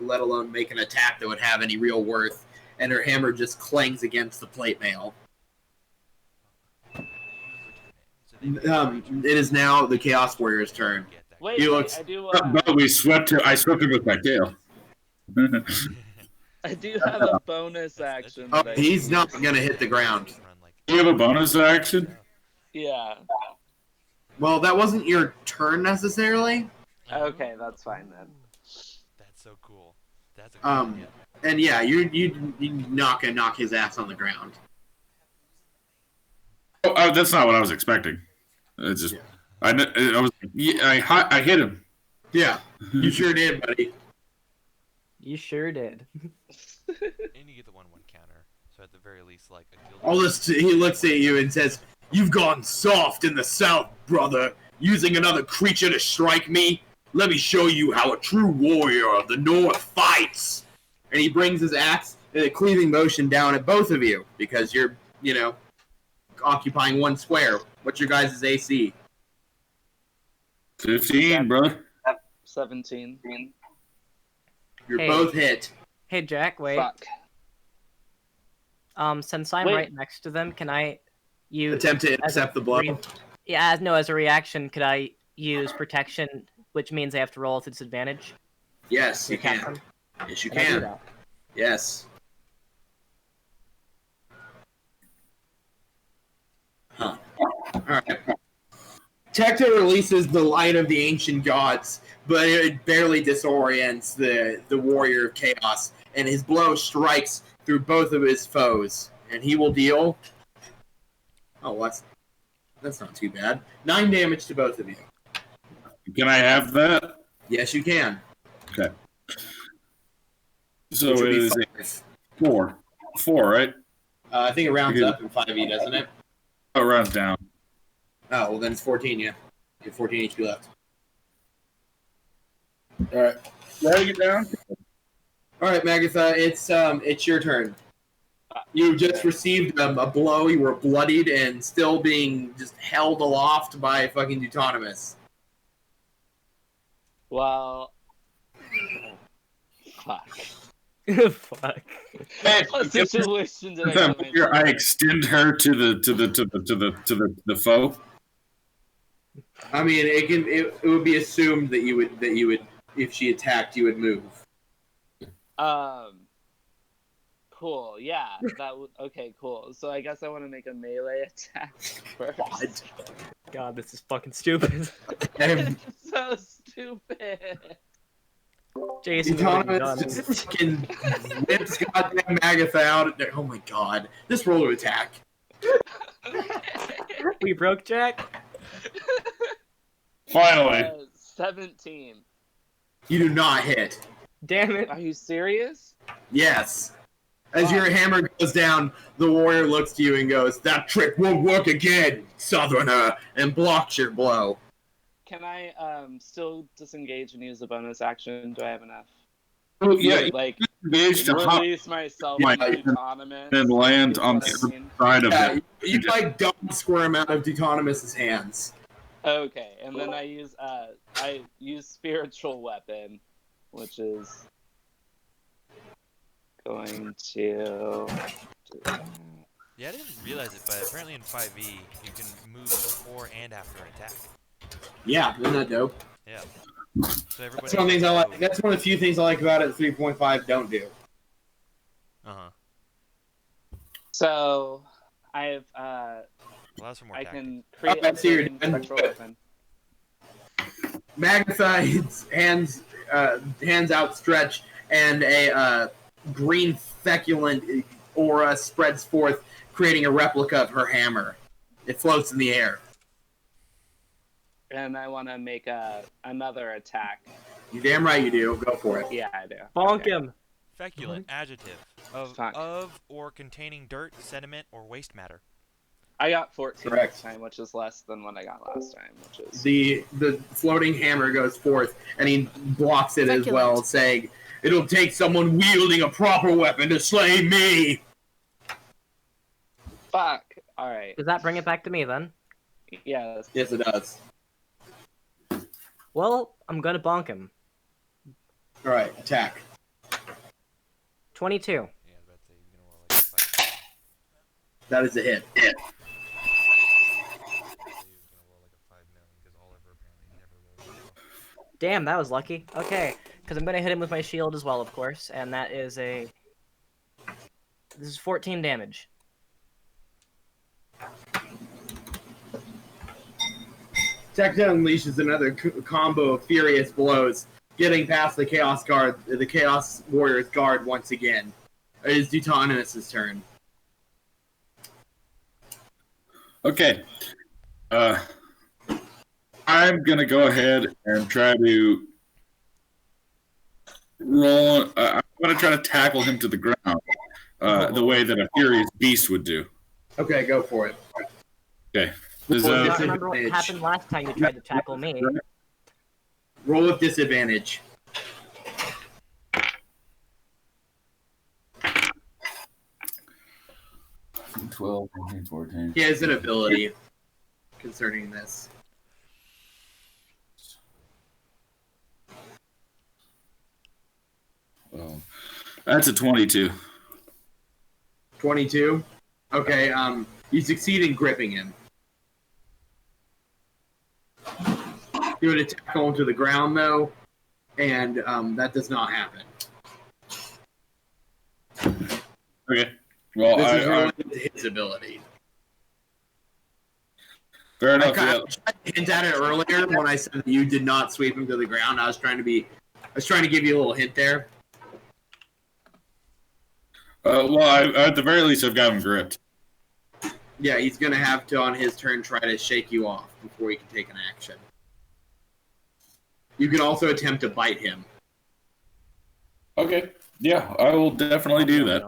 let alone make an attack that would have any real worth. And her hammer just clangs against the plate mail. It is now the Chaos Warrior's turn. Wait, He looks- I do. But I swept him with my tail. I do have a bonus action. Oh, that I he's can not use. going to hit the ground. You have a bonus action? Yeah. Well, that wasn't your turn necessarily. Okay, that's fine then. That's so cool. That's a cool idea. And yeah, you knock his ass on the ground. Oh, that's not what I was expecting. It's just I hit him. Yeah, you sure did, buddy. You sure did. And you get the 1/1 counter. So at the very least, like a guild. All this, he looks at you and says, "You've gone soft in the south, brother. Using another creature to strike me? Let me show you how a true warrior of the north fights." And he brings his axe in a cleaving motion down at both of you because you're, occupying one square. What's your guys' AC? 15, brother. 17. You're Hey. both hit. Hey, Jack, wait. Fuck. Since I'm Wait. right next to them, can I use... Attempt to as a intercept the blow. Yeah, no, as a reaction, could I use protection, which means I have to roll with disadvantage? Yes, you attack can. them? Yes, you Can I do can. that? Yes. Huh. Alright. Tecta releases the light of the ancient gods, but it barely disorients the warrior of chaos, and his blow strikes through both of his foes, and he will deal... Oh, that's not too bad. 9 damage to both of you. Can I have that? Yes, you can. Okay. So Which it would be is a 5. 4. 4, right? I think it rounds up in 5e, doesn't it? Oh, rounds down. Oh, well then it's 14, yeah. You have 14 HP left. Alright. Writing it down? Alright, Magitha, it's your turn. You just received a blow, you were bloodied and still being just held aloft by fucking Duetonemous. Well. Fuck. Fuck. Hey, What situation did I I put myself in? extend her to the foe. I mean, it would be assumed that you would if she attacked, you would move. Cool. Yeah. Okay. Cool. So I guess I want to make a melee attack first. God, this is fucking stupid. And So stupid. Jason, what have you Duetonemous done? just fucking whips goddamn Magitha out. Oh my god. This roller attack. We broke Jack? Finally. 17. You do not hit. Damn it. Are you serious? Yes. As your hammer goes down, the warrior looks to you and goes, "That trick won't work again, Southerner," and blocks your blow. Can I still disengage and use the bonus action? Do I have enough? Oh, yeah, Like engage to hop release myself Yeah, from Duetonemous. and land Is on what the I other mean. side of Yeah, it. you like don't squirm out of Duetonemous' hands. Okay, and then I use spiritual weapon, which is going to. Yeah, I didn't realize it, but apparently in 5e, you can move before and after an attack. Yeah, isn't that dope? Yeah. So everybody. That's one of the things I like. That's one of the few things I like about it. 3.5 don't do. Uh-huh. So I have Allows for more I tactics. can create Alright, so you're a done. spectral weapon. Magnified hands outstretched, and a green feculent aura spreads forth, creating a replica of her hammer. It floats in the air. And I want to make another attack. You damn right you do. Go for it. Yeah, I do. Bonk Okay. him. Feculent, adjective. Fuck. Of or containing dirt, sediment, or waste matter. I got 14 Correct. this time, which is less than what I got last time, which is... The floating hammer goes forth, and he blocks it as well, saying, "It'll take someone wielding a proper weapon to slay me." Fuck. All right. Does that bring it back to me then? Yeah. Yes, it does. Well, I'm gonna bonk him. All right, attack. 22. Yeah, I was about to say he's gonna roll like a 5 That is a hit. million. I was about to say he was gonna roll like a 5 million because Oliver apparently never rolls well. Damn, that was lucky. Okay, because I'm gonna hit him with my shield as well, of course, and that is a. This is 14 damage. Tecta unleashes another combo of furious blows, getting past the Chaos Guard, the Chaos Warrior's guard once again. It is Duetonemous' turn. Okay. I'm gonna go ahead and try to roll. I'm gonna try to tackle him to the ground, the way that a furious beast would do. Okay, go for it. Okay. I Does, don't remember what happened last time you tried to tackle me. Roll with disadvantage. 12, 13, 14. He has an ability concerning this. Well, that's a 22. 22. Okay, you succeed in gripping him. You would tackle him to the ground, though, and that does not happen. Okay. Well, This is related to his ability. fair I enough. tried Yeah. to hint at it earlier when I said that you did not sweep him to the ground. I was trying to give you a little hint there. Well, at the very least, I've got him gripped. Yeah, he's going to have to, on his turn, try to shake you off before he can take an action. You can also attempt to bite him. Okay. Yeah, I will definitely do that.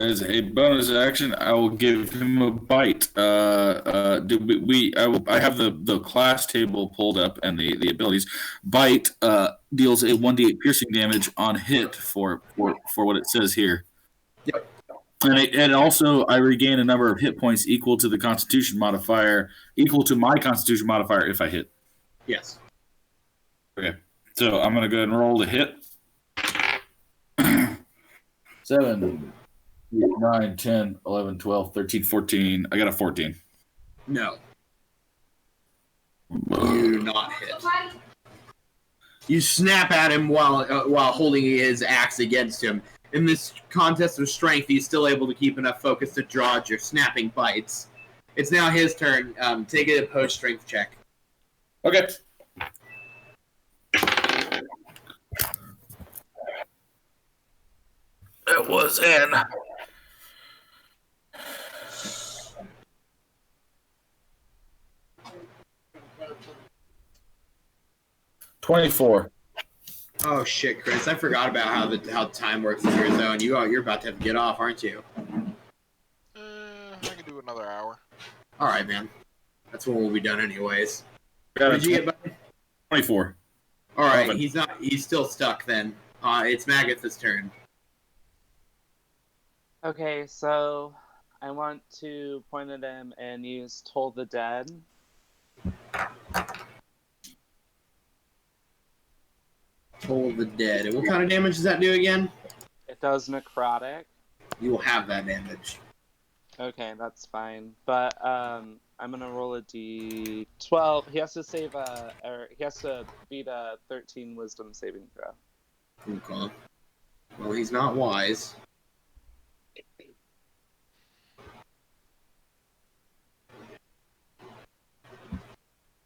As a bonus action, I will give him a bite. I have the class table pulled up and the abilities. Bite deals a 1d8 piercing damage on hit for what it says here. Yep. And also I regain a number of hit points equal to my Constitution modifier if I hit. Yes. Okay. So I'm gonna go ahead and roll the hit. 7, 8, 9, 10, 11, 12, 13, 14. I got a 14. No. You do not hit. You snap at him while holding his axe against him. In this contest of strength, he's still able to keep enough focus to dodge your snapping bites. It's now his turn. Take a post strength check. Okay. It was in 24. Oh shit, Chris! I forgot about how time works in your zone. You're about to have to get off, aren't you? I can do another hour. All right, man. That's when we'll be done, anyways. Got Did you get back? 24. All right, Open. He's still stuck. Then it's Magitha's turn. Okay, so I want to point at him and use Toll the Dead. Toll the Dead. And what kind of damage does that do again? It does necrotic. You will have that damage. Okay, that's fine. But I'm gonna roll a d12. He has to he has to beat a 13 Wisdom saving throw. Okay. Well, he's not wise.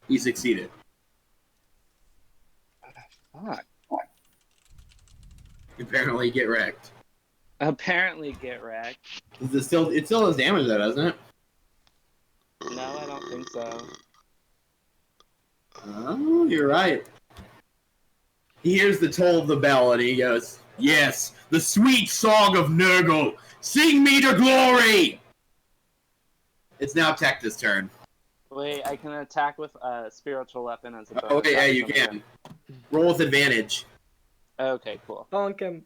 He succeeded. Fuck. Apparently, get wrecked. Apparently, get wrecked. It still has damage, though, doesn't it? No, I don't think so. Oh, you're right. He hears the toll of the bell and he goes, "Yes, the sweet song of Nurgle, sing me to glory!" It's now Tecta's turn. Wait, I can attack with a spiritual weapon as a bonus. Oh, yeah, you action. can. Roll with advantage. Okay, cool. Bonk him.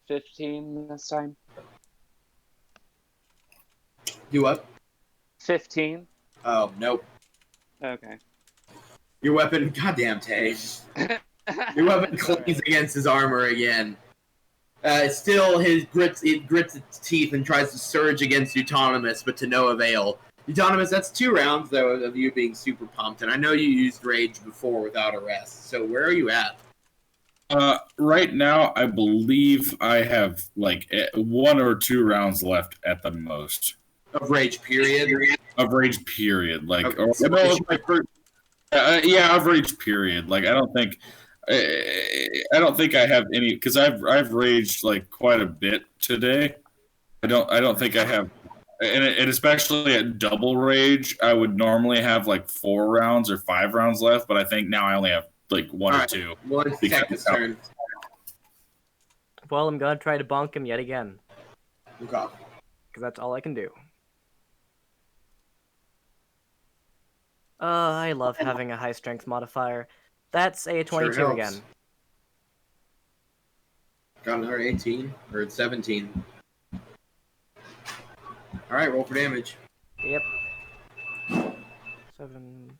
15 this time. Do what? 15. Oh, nope. Okay. Your weapon, goddamn Tay. Your weapon clings against his armor again. Still, it grits its teeth and tries to surge against Duetonemous, but to no avail. Duetonemous, that's 2 rounds, though, of you being super pumped, and I know you used Rage before without a rest, so where are you at? Right now, I believe I have, 1 or 2 rounds left at the most. Of Rage, period? Of Rage, period. Okay, Yeah, of Rage, period. I don't think I have any, because I've raged quite a bit today. I don't think I have, and especially at double rage, I would normally have 4 rounds or 5 rounds left, but I think now I only have 1 or 2. Well, it's Tecta's turn. Well, I'm gonna try to bonk him yet again. Okay. Because that's all I can do. I love having a high strength modifier. That's a 22 Sure again. Got another 18, or 17. Alright, roll for damage. Yep. 7.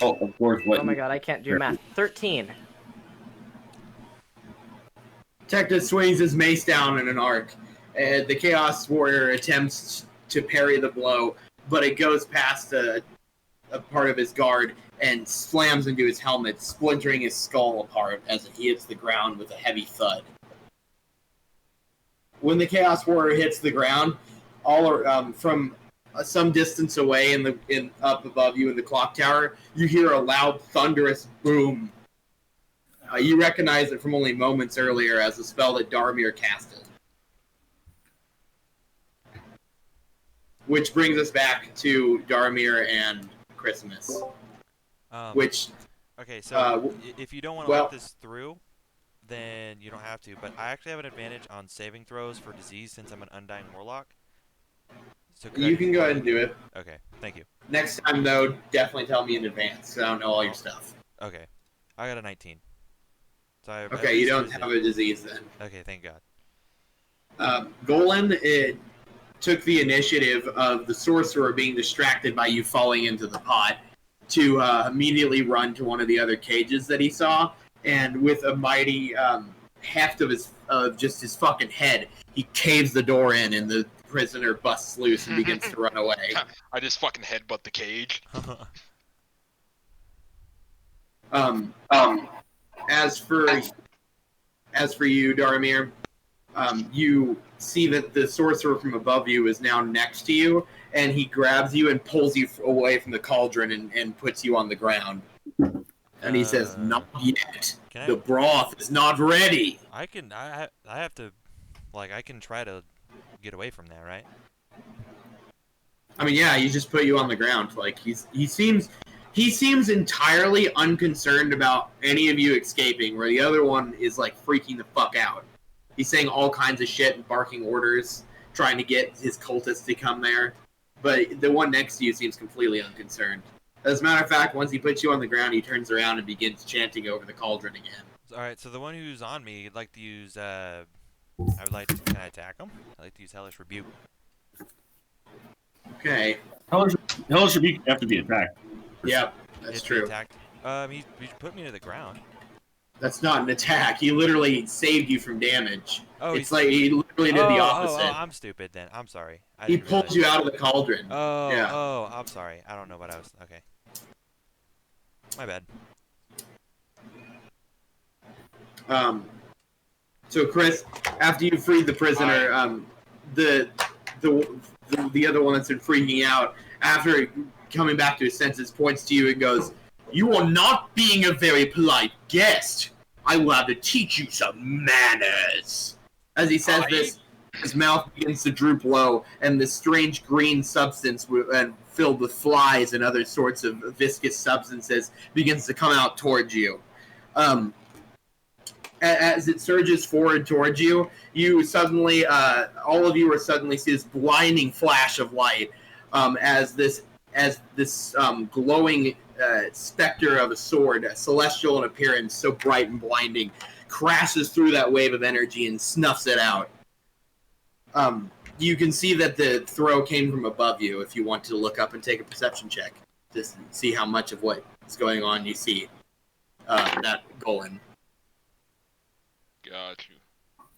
Oh, of course. Oh my god, I can't do math. 13. Tecta swings his mace down in an arc. The Chaos Warrior attempts to parry the blow, but it goes past a part of his guard and slams into his helmet, splintering his skull apart as he hits the ground with a heavy thud. When the Chaos Warrior hits the ground, from some distance away up above you in the clock tower, you hear a loud, thunderous boom. You recognize it from only moments earlier as a spell that Dharmir casted. Which brings us back to Dharmir and Christmas. Okay, so if you don't want to let this through, then you don't have to. But I actually have an advantage on saving throws for disease since I'm an undying warlock. So you can go ahead and do it. Okay, thank you. Next time, though, definitely tell me in advance, so I don't know all your stuff. Okay, I got a 19. So okay, you don't have a disease then. Okay, thank God. Golan took the initiative of the sorcerer being distracted by you falling into the pot to immediately run to one of the other cages that he saw, and with a mighty heft of his fucking head, he caves the door in, and the prisoner busts loose and begins to run away. I just fucking headbutt the cage. As for you, Dharmir, you see that the sorcerer from above you is now next to you, and he grabs you and pulls you away from the cauldron and puts you on the ground. And he says, "Not yet. The broth is not ready." I have to, I can try to get away from that, right? I mean, yeah, he just put you on the ground. He seems entirely unconcerned about any of you escaping, where the other one is freaking the fuck out. He's saying all kinds of shit and barking orders, trying to get his cultists to come there. But the one next to you seems completely unconcerned. As a matter of fact, once he puts you on the ground, he turns around and begins chanting over the cauldron again. Alright, so the one who's on me, I'd like to use, can I attack him? I'd like to use Hellish Rebuke. Okay. Hellish Rebuke have to be attacked. Yep, that's true. He put me to the ground. That's not an attack. He literally saved you from damage. Oh, it's he literally did the opposite. Oh, I'm stupid then. I'm sorry. He pulled you out of the cauldron. Oh, yeah. Oh, I'm sorry. I don't know what I was... Okay. My bad. So Chris, after you freed the prisoner, the other one that's been freaking out, after coming back to his senses, points to you and goes, "You are not being a very polite guest. I will have to teach you some manners." As he says this, his mouth begins to droop low, and this strange green substance filled with flies and other sorts of viscous substances begins to come out towards you. As it surges forward towards you, you suddenly, all of you are suddenly see this blinding flash of light as this as this glowing specter of a sword, celestial in appearance, so bright and blinding, crashes through that wave of energy and snuffs it out. You can see that the throw came from above you if you want to look up and take a perception check to see how much of what is going on you see that Golan. Got you.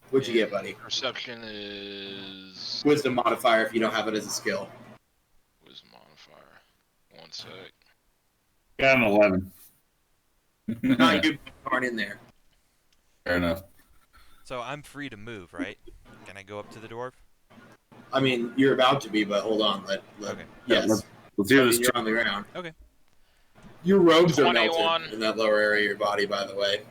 What'd you get, buddy? Perception is... Wisdom modifier if you don't have it as a skill. Wisdom modifier. 1 sec. Got an 11. No, you aren't in there. Fair enough. So I'm free to move, right? Can I go up to the dwarf? I mean, you're about to be, but hold on. Okay. Yes. Let's hear this. You're on the ground. Okay. Your robes are 21. melted in that lower area of your body, by the way.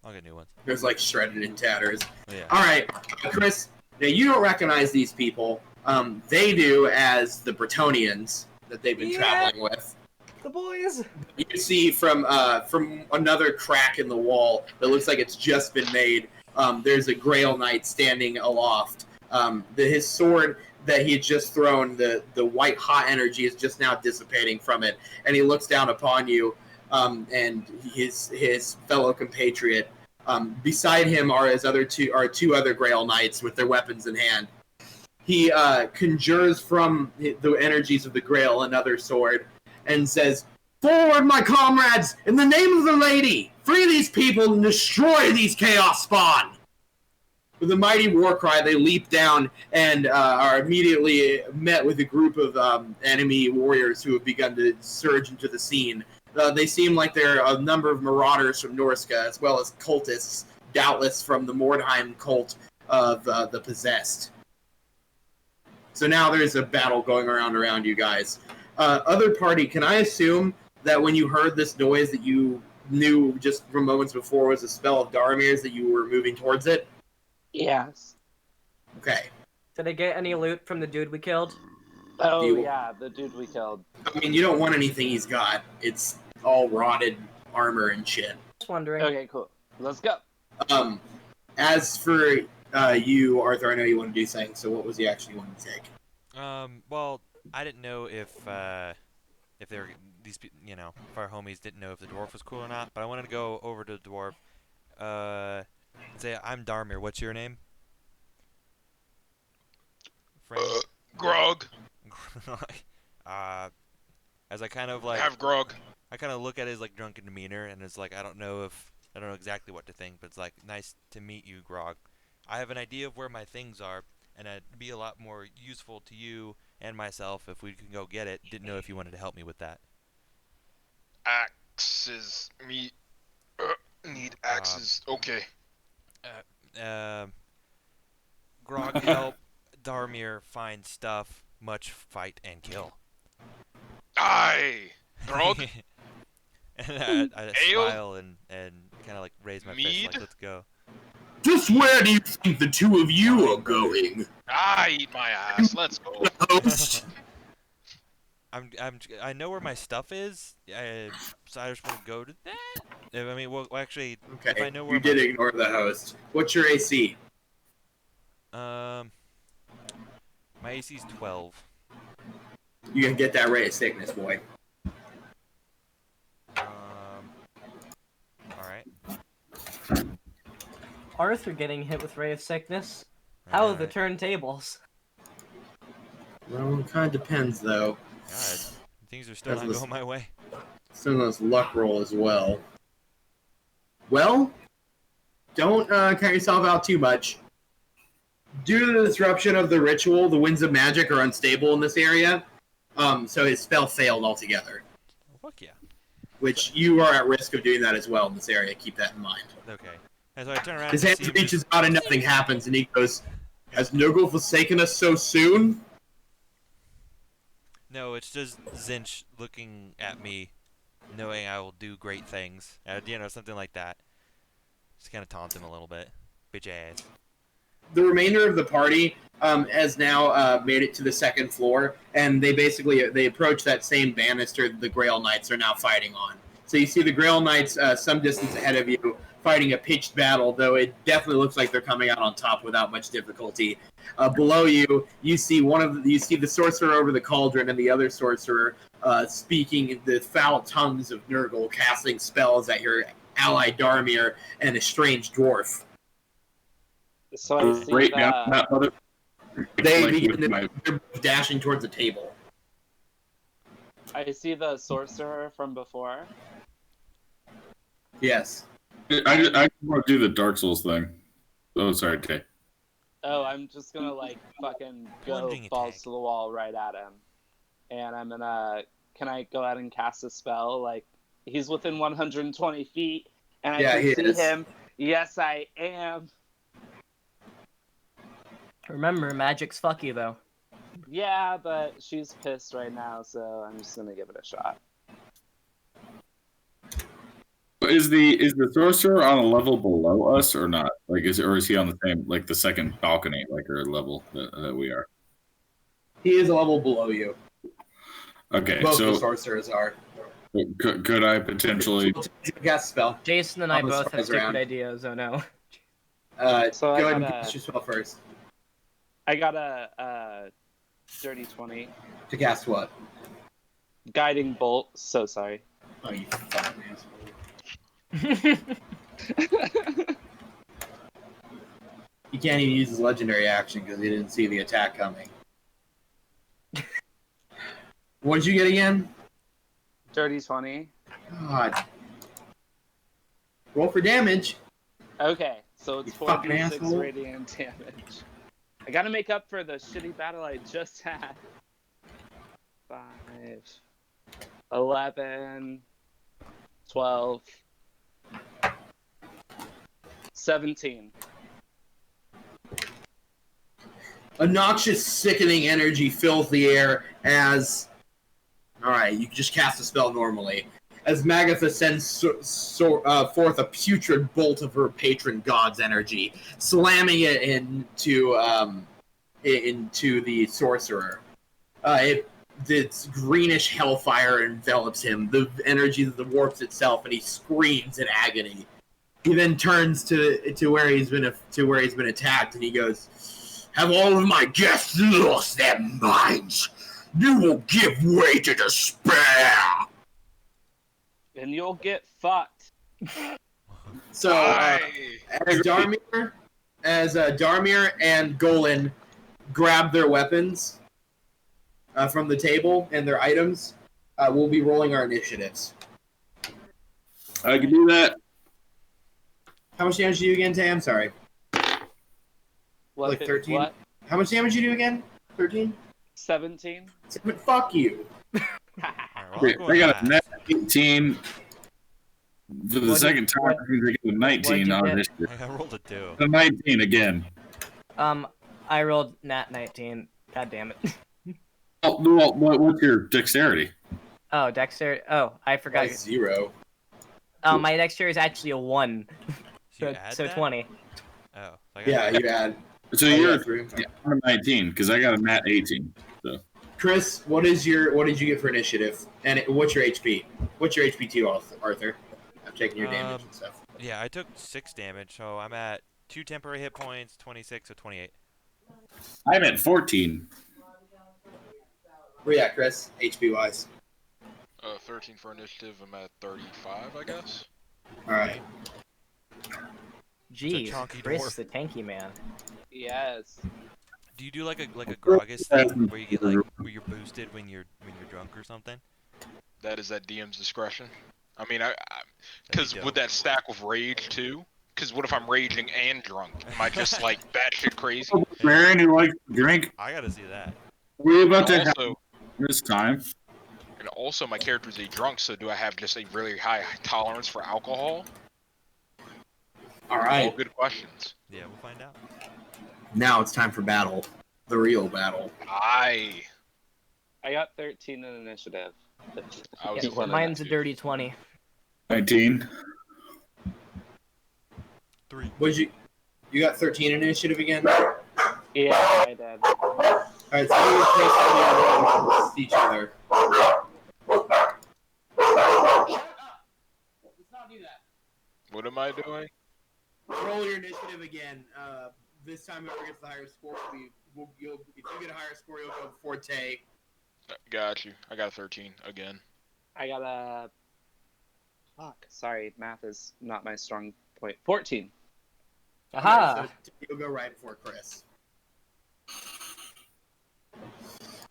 I'll get new ones. There's like shredded in tatters. Oh, yeah. All right, Chris. Now you don't recognize these people. They do as the Bretonians that they've been traveling with. The boys. You see from another crack in the wall that looks like it's just been made. There's a Grail Knight standing aloft. His sword that he had just thrown, the white hot energy is just now dissipating from it, and he looks down upon you, and his fellow compatriot. Beside him are two other Grail Knights with their weapons in hand. He conjures from the energies of the Grail another sword and says, "Forward, my comrades! In the name of the Lady! Free these people and destroy these chaos spawn!" With a mighty war cry, they leap down and are immediately met with a group of enemy warriors who have begun to surge into the scene. They seem like they're a number of marauders from Norska, as well as cultists, doubtless from the Mordheim cult of the Possessed. So now there's a battle going around you guys. Other party, can I assume that when you heard this noise that you knew just from moments before was a spell of Dharmir's, that you were moving towards it? Yes. Okay. Did I get any loot from the dude we killed? Oh, You- yeah, the dude we killed. I mean, you don't want anything he's got. It's all rotted armor and shit. Just wondering. Okay, cool. Let's go. As for you, Arthur, I know you want to do something, so what was you actually wanting to take? Well, I didn't know if they were if our homies didn't know if the dwarf was cool or not, but I wanted to go over to the dwarf, and say, "I'm Dharmir. What's your name?" Friend. Grog. As I kind of like, Have grog. I kind of look at his like drunken demeanor, and it's like I don't know exactly what to think, but it's like, nice to meet you, Grog. I have an idea of where my things are, and it'd be a lot more useful to you and myself if we can go get it. Didn't know if you wanted to help me with that. Axes. Need axes. Okay. Grog, help Dharmir find stuff, much fight and kill. Aye. Grog. And I Ale? smile and kind of like raise my fist Mead? like, let's go. Just where do you think the two of you are going? Eat my ass. Let's go. Host? I know where my stuff is, so I just want to go to that. I mean, well, actually, Okay, if I know where you did ignore the host. What's your AC? my AC is 12. You can get that ray of sickness, boy. All right. Arthur getting hit with Ray of Sickness. How are the turntables? Well, it kind of depends, though. God, things are still not going my way. Some of those luck roll as well. Well, don't count yourself out too much. Due to the disruption of the ritual, the winds of magic are unstable in this area, so his spell failed altogether. Fuck yeah. Which you are at risk of doing that as well in this area. Keep that in mind. Okay. And so I turn around. His and hand see him reaches out and nothing happens, and he goes, "Has Nogel forsaken us so soon?" No, it's just Zinch looking at me, knowing I will do great things. Something like that. Just kind of taunt him a little bit. Bitch ass. The remainder of the party has now made it to the second floor, and they approach that same banister that the Grail Knights are now fighting on. So you see the Grail Knights some distance ahead of you, fighting a pitched battle, though it definitely looks like they're coming out on top without much difficulty. Below you, you see the sorcerer over the cauldron and the other sorcerer speaking the foul tongues of Nurgle, casting spells at your ally Dharmir and a strange dwarf. So I see Right down that other. They're dashing towards the table. I see the sorcerer from before. Yes. I want to do the Dark Souls thing. Oh, sorry, Tay. Oh, I'm just gonna like fucking go Plunging balls attack. to the wall right at him, and I'm gonna. Can I go ahead and cast a spell? Like he's within 120 feet, and I can see him. Yes, I am. Remember, magic's fucky though. Yeah, but she's pissed right now, so I'm just gonna give it a shot. Is the sorcerer on a level below us or not? Like, is he on the same, like the second balcony, like or level that we are? He is a level below you. Okay, Both so the sorcerers are. could I potentially? Cast spell. Jason and I I'll just both have rise stupid around. ideas. Oh no. So Go ahead and cast your spell first. I got a dirty 20. To cast what? Guiding bolt. So sorry. Oh, you fucking asshole. He can't even use his legendary action because he didn't see the attack coming. What did you get again? Dirty 20. God. Roll for damage. Okay, so it's You fucking 4d6 asshole. radiant damage. I gotta make up for the shitty battle I just had. 5, 11, 12, 17. A noxious, sickening energy fills the air as... Alright, you can just cast a spell normally. As Magitha sends forth a putrid bolt of her patron god's energy, slamming it into the sorcerer. This greenish hellfire envelops him. The energy warps itself, and he screams in agony. He then turns to where he's been attacked, and he goes, "Have all of my guests lost their minds? You will give way to despair." And you'll get fucked. So, as Dharmir and Golan grab their weapons from the table and their items, we'll be rolling our initiatives. I can do that. How much damage do you do again, Tay? I'm sorry. Like 13? What? How much damage do you do again? 13? 17? But fuck you. I got a net 18 for the second time. I think I got a 19 on initiative. I rolled a 2. A 19 again. I rolled nat 19. God damn it. Well, what's your dexterity? Oh, dexterity. Oh, I forgot. That's 0. Oh, my dexterity is actually a 1. So, you add So that? 20. Oh. Yeah, you add. So you're I'm a 19 because I got a nat 18. So. Chris, what did you get for initiative? And what's your HP? What's your HP too, Arthur? I'm checking your damage and stuff. Yeah, I took 6 damage, so I'm at 2 temporary hit points, 26, so 28. I'm at 14. Where you at, Chris? HP wise. 13 for initiative. I'm at 35, I guess. All right. Jeez, chonky Chris dwarf. the tanky man. Yes. Do you do like a Groggus thing where you get like where you're boosted when you're drunk or something? That is at DM's discretion. I mean, because would that stack with rage too? Because what if I'm raging and drunk? Am I just like batshit crazy? Baron who likes to drink. I gotta see that. We're about to have Also, this time. and also, my character's a drunk, so do I have just a really high tolerance for alcohol? All All right. good questions. Yeah, we'll find out. Now it's time for battle. The real battle. I I got 13 in initiative. was Yeah, a Mine's a dirty 20. 19. 3. What did you got 13 initiative again? Yeah, I did. All right, so we're gonna face each other. Let's not do that. What am I doing? Roll your initiative again. This time, whoever gets the higher score, if you get a higher score, you'll go before Tay. Got you. I got a 13 again. I got a... Fuck. Sorry, math is not my strong point. 14. Aha! Right, so you'll go right before Chris.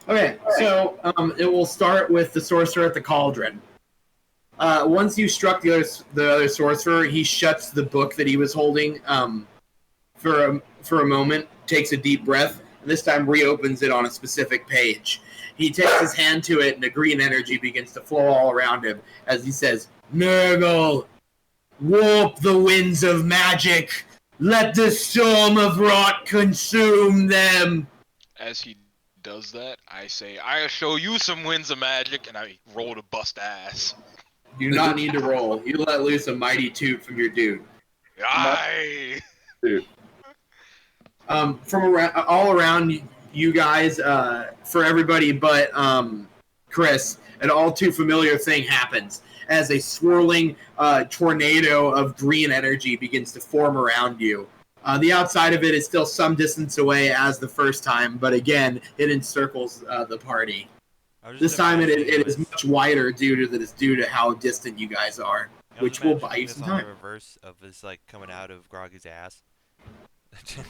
Okay, so it will start with the sorcerer at the cauldron. Once you struck the other sorcerer, he shuts the book that he was holding for a moment, takes a deep breath, and this time reopens it on a specific page. He takes his hand to it, and a green energy begins to flow all around him as he says, "Nurgle, warp the winds of magic. Let the storm of rot consume them." As he does that, I say, "I'll show you some winds of magic," and I roll to bust ass. You do not need to roll. You let loose a mighty toot from your dude. Aye! From all around you guys, for everybody but Chris, an all too familiar thing happens as a swirling tornado of green energy begins to form around you. The outside of it is still some distance away as the first time, but again, it encircles the party. This time it is much wider due to how distant you guys are, which will buy you some time. The reverse of this, like, coming out of Groggy's ass. It's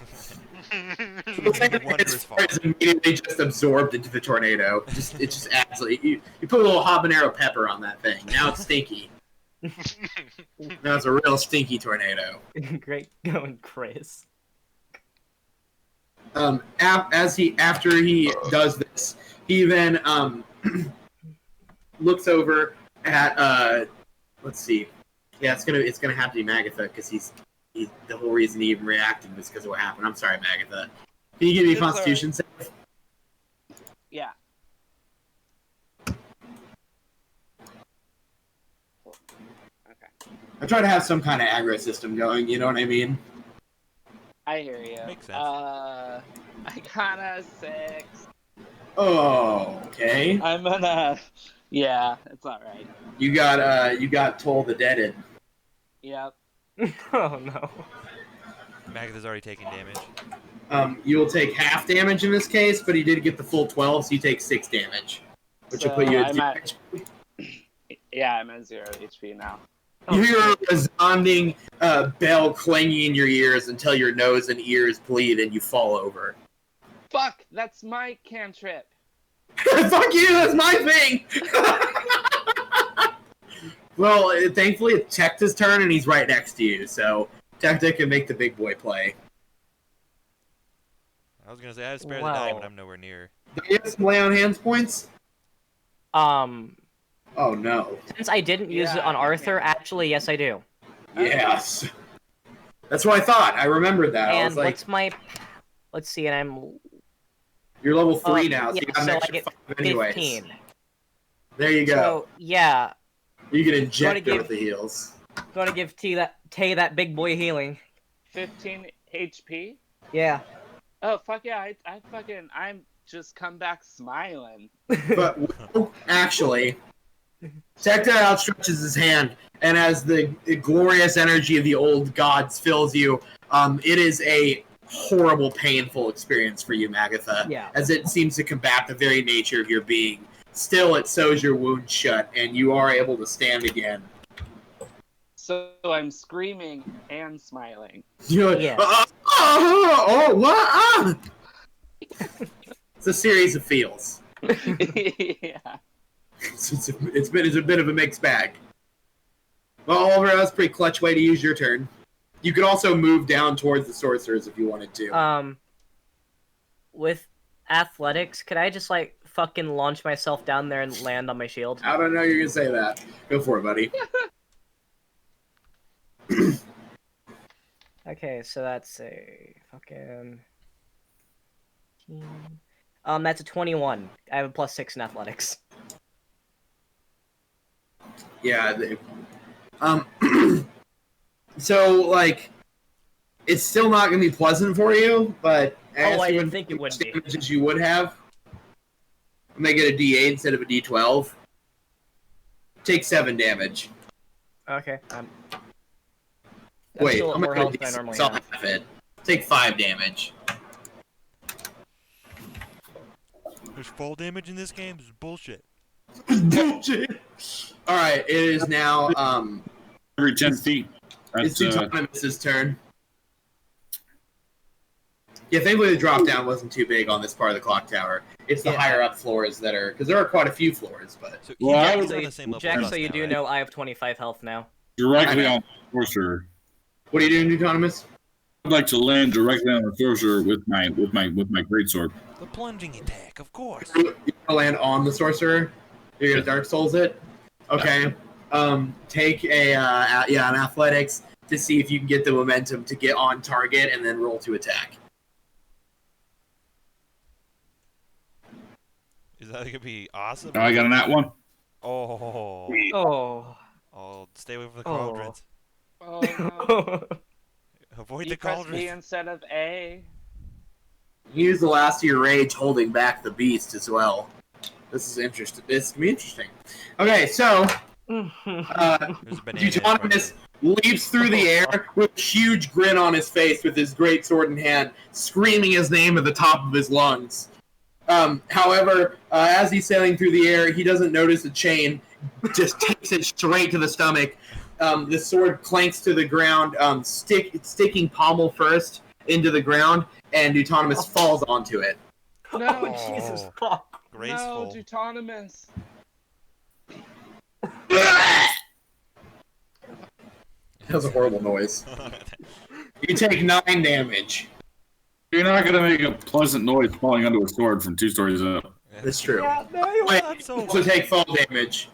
immediately just absorbed into the tornado. It just adds, like, you put a little habanero pepper on that thing. Now it's stinky. Now it's a real stinky tornado. Great going, Chris. After he does this, he then looks over at let's see. Yeah, it's gonna have to be Magitha because he's the whole reason he even reacted was because of what happened. I'm sorry, Magitha. Can you give me a Constitution save? Yeah. Okay. I try to have some kind of aggro system going. You know what I mean? I hear you. Makes sense. I got a 6. Oh, okay. I'm gonna. Yeah, it's all right. You got Toll the Deaded. Yep. Oh no. Magitha's already taken damage. You will take half damage in this case, but he did get the full 12, so you take 6 damage, which will put you at 2 HP. Yeah, I'm at 0 HP now. You hear a resounding bell clanging in your ears until your nose and ears bleed and you fall over. Fuck, that's my cantrip. Fuck you, that's my thing! Well, thankfully it's Tecta's turn and he's right next to you, so Tecta can make the big boy play. I was gonna say I had spare the die, but I'm nowhere near. Do you have some lay on hands points? Oh no. Since I didn't use it on Arthur, actually, yes, I do. Yes. That's what I thought. I remembered that. And I was like, what's my... Let's see, and I'm... You're level 3 now, so yeah, you got an so extra I get 5 anyways. 15. There you go. So, yeah. You can inject it with the heals. Gonna give Tay that big boy healing. 15 HP? Yeah. Oh, fuck yeah, I'm just come back smiling. But, actually... Tecta outstretches his hand, and as the glorious energy of the old gods fills you, it is a horrible, painful experience for you, Magitha, as it seems to combat the very nature of your being. Still, it sews your wound shut, and you are able to stand again. So I'm screaming and smiling. You're like, oh, what? It's a series of feels. Yeah. It's a bit of a mixed bag. Well, Oliver, that was a pretty clutch way to use your turn. You could also move down towards the sorcerers if you wanted to. With athletics, could I just, like, fucking launch myself down there and land on my shield? I don't know you're gonna say that. Go for it, buddy. Okay, so that's a fucking... That's a 21. I have a +6 in athletics. Yeah. So, like, it's still not going to be pleasant for you, but I didn't think it would be. Damage as you would have. Make it a D8 instead of a D12. Take 7 damage. Okay. Wait, still I'm more gonna health than I normally I'll have. half it. Take 5 damage. There's fall damage in this game? This is bullshit. Bullshit. All right, it is now Every 10 feet. it's That's Duetonemous' turn. Yeah, thankfully the drop down wasn't too big on this part of the clock tower. It's the higher up floors that are, because there are quite a few floors, but. So Well, I he's was- on the same level Jack, as us so you now, do right? know I have 25 health now. directly on the sorcerer. What are you doing, Duetonemous? I'd like to land directly on the sorcerer with my greatsword. The plunging attack, of course. You're gonna land on the sorcerer. You're gonna Dark Souls it. Okay. Take an athletics to see if you can get the momentum to get on target, and then roll to attack. Is that gonna be awesome? Oh, I got a nat 1. Oh. Oh. Stay away from the Oh. cauldrons. Oh no. Avoid You the press B cauldrons. instead of A. Use the last of your rage holding back the beast as well. This is interesting. This can be interesting. Okay, so There's a banana in front of Duetonemous you. leaps through the air with a huge grin on his face with his great sword in hand, screaming his name at the top of his lungs. However, as he's sailing through the air, he doesn't notice a chain, just takes it straight to the stomach. The sword clanks to the ground, sticking pommel first into the ground, and Duetonemous falls onto it. No, Oh, Jesus fuck. Graceful. no, Duetonemous. That was a horrible noise. You take 9 damage. You're not gonna make a pleasant noise falling onto a sword from 2 stories up. That's true. Yeah, no, you Wait, not so also take fall damage.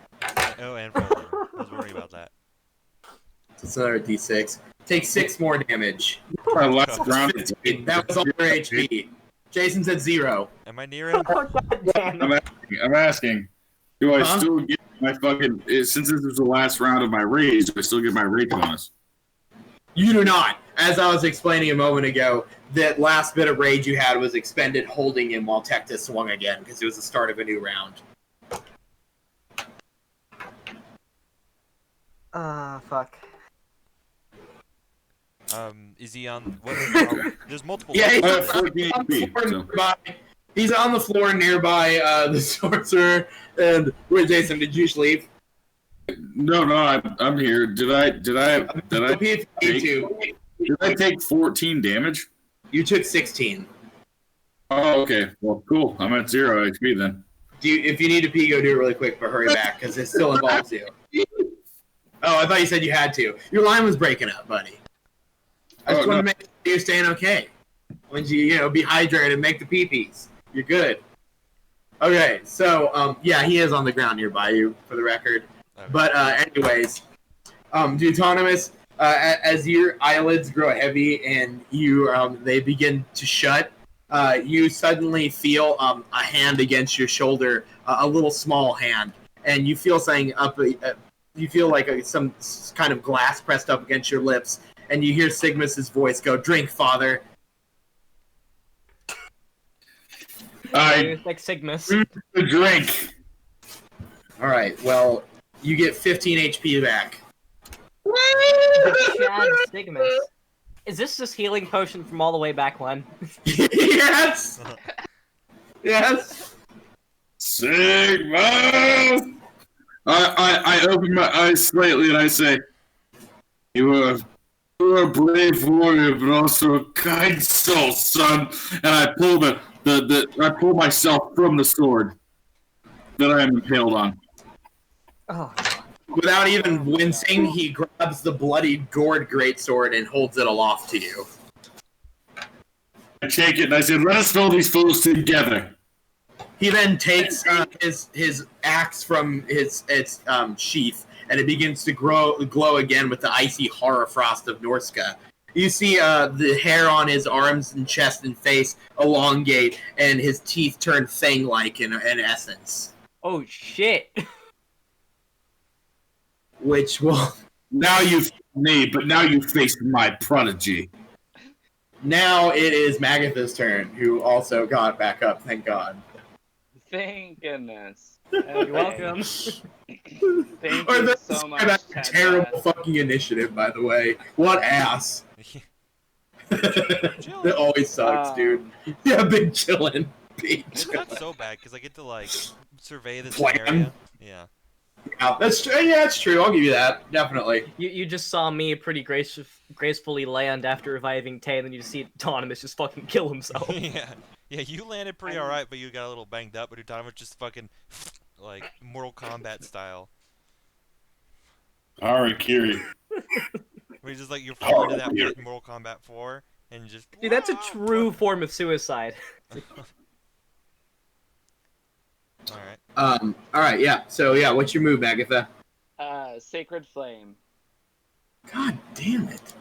Oh, and fall. I was worried about that. So it's another d6. Take 6 more damage. My last round. 15. That was all your HP. Jason's at 0. Am I near him? God damn it. I'm asking. Do I Huh? still get my fucking? Since this is the last round of my rage, do I still get my rage bonus? You do not. As I was explaining a moment ago, that last bit of rage you had was expended holding him while Tecta swung again, because it was the start of a new round. Fuck. Is he on? What? There's multiple. Yeah, he's I levels. have 14 on the HP, floor so. nearby. He's on the floor nearby the sorcerer. And wait, Jason, did you just leave? No, I'm here. Did I If you need to. did I take 14 damage? You took 16. Oh, okay. Well, cool. I'm at 0 HP then. If you need to pee, go do it really quick, but hurry back, because it still involves you. Oh, I thought you said you had to. Your line was breaking up, buddy. I just want to make sure you're staying okay. When you be hydrated and make the pee-pees. You're good. Okay, so, yeah, he is on the ground nearby you, for the record. Okay. But, anyways, Duetonemous, as your eyelids grow heavy and they begin to shut, you suddenly feel a hand against your shoulder, a little small hand, and you feel something up. You feel like some kind of glass pressed up against your lips, and you hear Sigmus's voice go, "Drink, father." I Like Sigmus. drink. All right. Well, you get 15 HP back. Chad Sigmus. Is this just healing potion from all the way back when? Yes. Yes. Sigma! I open my eyes slightly and I say, You are a brave warrior, but also a kind soul, son. And I pull I pull myself from the sword that I am impaled on. Oh. Without even wincing, he grabs the bloodied, gored greatsword and holds it aloft to you. I take it and I say, Let us know these fools together. He then takes his axe from its sheath, and it begins to glow again with the icy horror frost of Norska. You see the hair on his arms and chest and face elongate, and his teeth turn fang-like in essence. Oh shit. Which will... Now you face me, but now you face my prodigy. Now it is Magitha's turn, who also got back up, thank God. Thank goodness. You're welcome. Thank you so much, Tecta. Terrible fucking initiative, by the way. What ass. It always sucks, dude. Yeah, big chillin'. It's not so bad because I get to like survey the Plan. area. Yeah. Yeah, that's true. Yeah, that's true. I'll give you that. Definitely. You just saw me pretty gracefully land after reviving Tay, and then you just see Duetonemous just fucking kill himself. Yeah. Yeah, you landed pretty alright, but you got a little banged up, but Duetonemous just fucking like Mortal Kombat style. Harakiri. Where you just like you're falling to that pit in Mortal Kombat 4 and you just Dude, that's a true form of suicide. Alright. Alright, yeah. So yeah, what's your move, Magitha? Sacred Flame. God damn it.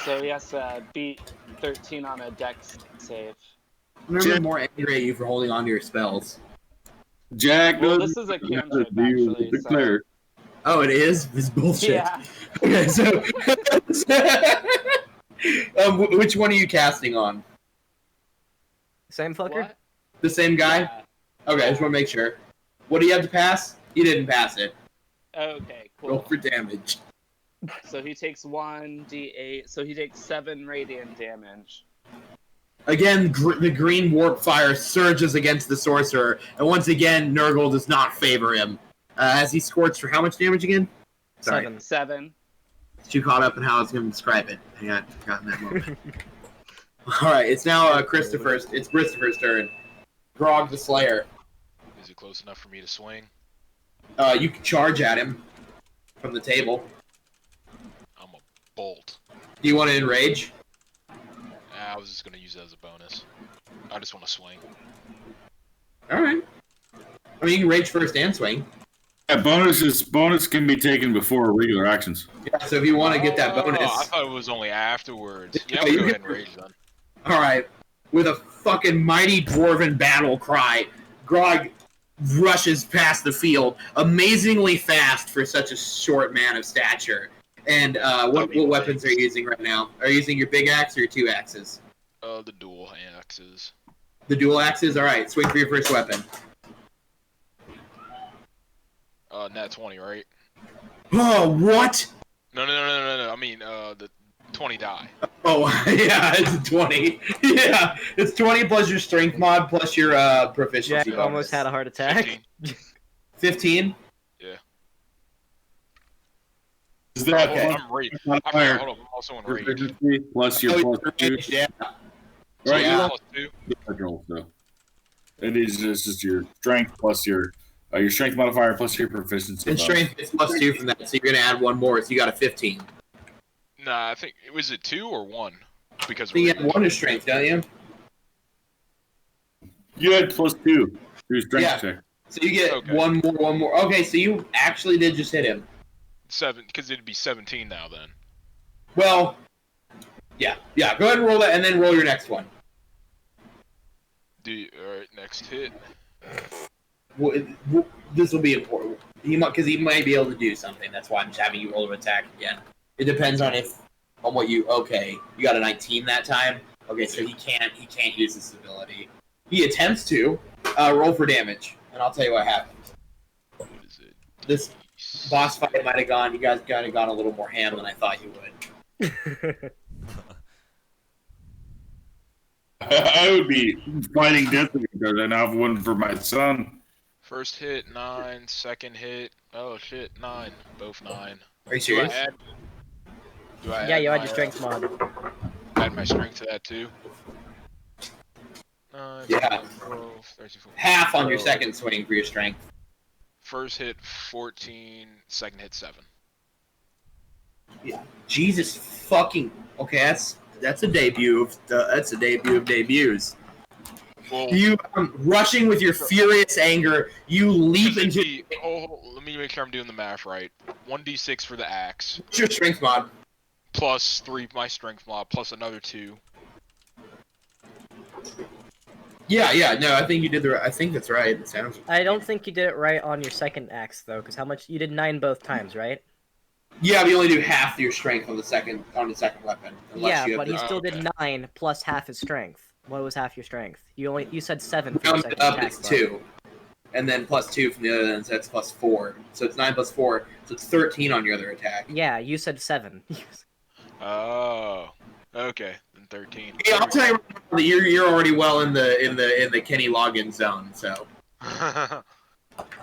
So he has to beat 13 on a dex save. I'm never more angry at you for holding on to your spells. Jack, Well, this is a cantrip, actually. So... Oh, it is? This bullshit. Yeah. Okay, so which one are you casting on? Same fucker? What? The same guy? Yeah. Okay, I just want to make sure. What do you have to pass? You didn't pass it. Okay, Roll cool. for damage. So he takes 1d8. So he takes 7 radiant damage. Again, the green warp fire surges against the sorcerer, and once again, Nurgle does not favor him. As he scorched for how much damage again? Sorry. 7. Too caught up in how I was going to describe it. Hang on, got in that moment. Alright, it's now Christopher's turn. Grog the Slayer. Is it close enough for me to swing? You can charge at him from the table. I'm a bolt. Do you want to enrage? I was just gonna use it as a bonus. I just want to swing. Alright. I mean, you can rage first and swing. Yeah, bonus can be taken before regular actions. Yeah, so if you want to get that bonus... Oh, I thought it was only afterwards. Yeah, you we'll go ahead can- and rage then. Alright. With a fucking mighty dwarven battle cry, Grog rushes past the field, amazingly fast for such a short man of stature. And what weapons are you using right now? Are you using your big axe or your 2 axes? The dual axes. The dual axes? Alright, swing for your first weapon. Nat 20, right? Oh, what? No. I mean, the 20 die. Oh, yeah, it's a 20. Yeah, it's 20 plus your strength mod plus your proficiency Jack bonus. almost had a heart attack. 15. 15? Yeah. Is that Okay. I'm raged. Hold on, I'm also in rage. proficiency plus your Oh, plus you're 2? yeah. So Right, yeah. plus 2. So it is just your strength plus your strength modifier plus your proficiency. And strength is plus 2 from that, so you're going to add 1 more, so you got a 15. Nah, I think was it 2 or 1? Because So you rage. get 1 to strength, don't you? You had plus 2 to your strength Yeah. check. So you get Okay. 1 more. Okay, so you actually did just hit him. 7, because it'd be 17 now then. Well, yeah. Go ahead and roll that, and then roll your next one. Alright, next hit. This will be important. Because he might be able to do something. That's why I'm just having you roll an attack again. It depends on what you. Okay, you got a 19 that time. Okay, so he can't use this ability. He attempts to roll for damage, and I'll tell you what happens. What is it? This boss fight might have gone. You guys kind of gone a little more ham than I thought you would. I would be fighting death because I now have one for my son. First hit 9, second hit. Oh shit, 9. Both 9. Are you Do I serious? add? Yeah, you had your strength mod. Add my strength to that too. 9, Yeah. 12, 13, 14. Half on your second swing for your strength. First hit 14, second hit 7. Yeah. Jesus fucking. Okay, that's a debut of debuts. Well, You rushing with your furious anger, you leap into let me make sure I'm doing the math right. 1d6 for the axe, your strength mod. plus 3 my strength mod, plus another 2. Yeah, no, I think you did I think that's right. It sounds. I don't think you did it right on your second axe though, because how much you did 9 both times, right? Yeah, but you only do half your strength on the second weapon. Yeah, you but have he still did 9 plus half his strength. What was half your strength? You said 7 for your round second it up. attack. It's bud. 2. and then +2 from the other end, so that's +4. So it's 9 + 4, so it's 13 on your other attack. Yeah, you said 7. Oh, okay, then 13. Yeah, I'll tell you right now that you're already well in the Kenny Loggins zone. So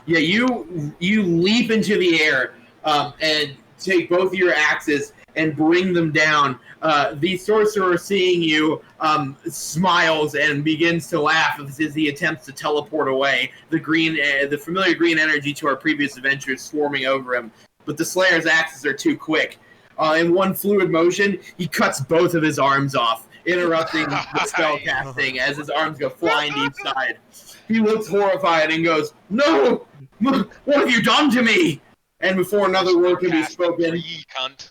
yeah, you leap into the air and take both of your axes and bring them down. The sorcerer, seeing you, smiles and begins to laugh as he attempts to teleport away. The familiar green energy to our previous adventures swarming over him, but the Slayer's axes are too quick. In one fluid motion, he cuts both of his arms off, interrupting the spell casting as his arms go flying to each side. He looks horrified and goes, "No! What have you done to me?" And before another word can be spoken... Ye cunt.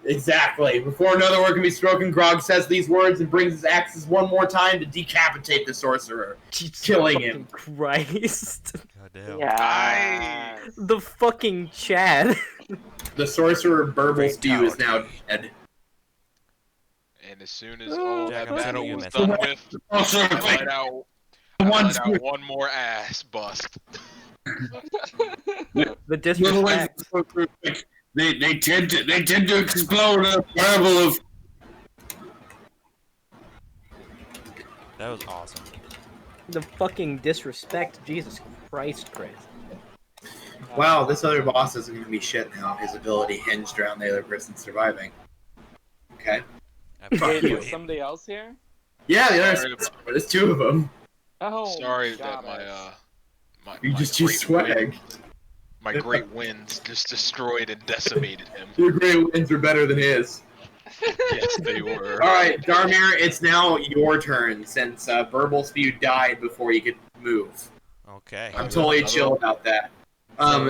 Exactly. Before another word can be spoken, Grog says these words and brings his axes one more time to decapitate the sorcerer, killing him. Christ. Goddamn. Yeah. The fucking Chad. The sorcerer Burble Spew is now dead. And as soon as all Jack, that I'm battle sending you a was message. done with, I let out one more ass bust. The disrespect. They tend to explode in a babble of. That was awesome. The fucking disrespect. Jesus Christ, Chris. Wow, this other boss isn't going to be shit now. His ability hinged around the other person surviving. Okay. Wait, is somebody else here? Yeah, Sorry, there's 2 of them. Oh, sorry got that it. You my just use swag. My great winds just destroyed and decimated him. Your great wins are better than his. Yes, they were. Alright, Dharmir, it's now your turn since Burble Spew died before you could move. Okay. I'm totally chill about that. So,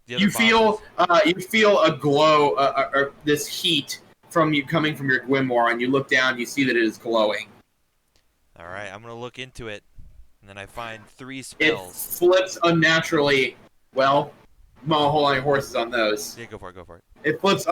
the other You feel bosses- a glow, or this heat from you coming from your grimoire, and you look down, you see that it is glowing. All right, I'm gonna look into it, and then I find 3 It spells. flips unnaturally. Well, hold on your horses on those. Yeah, go for it. Go for it. It flips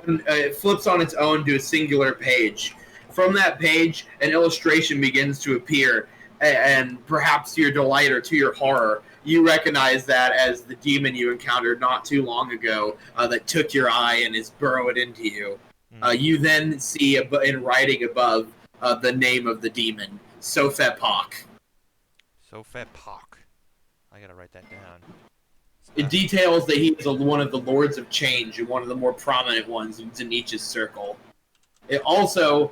on its own to a singular page. From that page, an illustration begins to appear, and perhaps to your delight or to your horror, you recognize that as the demon you encountered not too long ago that took your eye and is burrowed into you. You then see in writing above the name of the demon, Sofepak. Sofepak. I gotta write that down. It details that he is one of the Lords of Change and one of the more prominent ones in Nietzsche's circle. It also,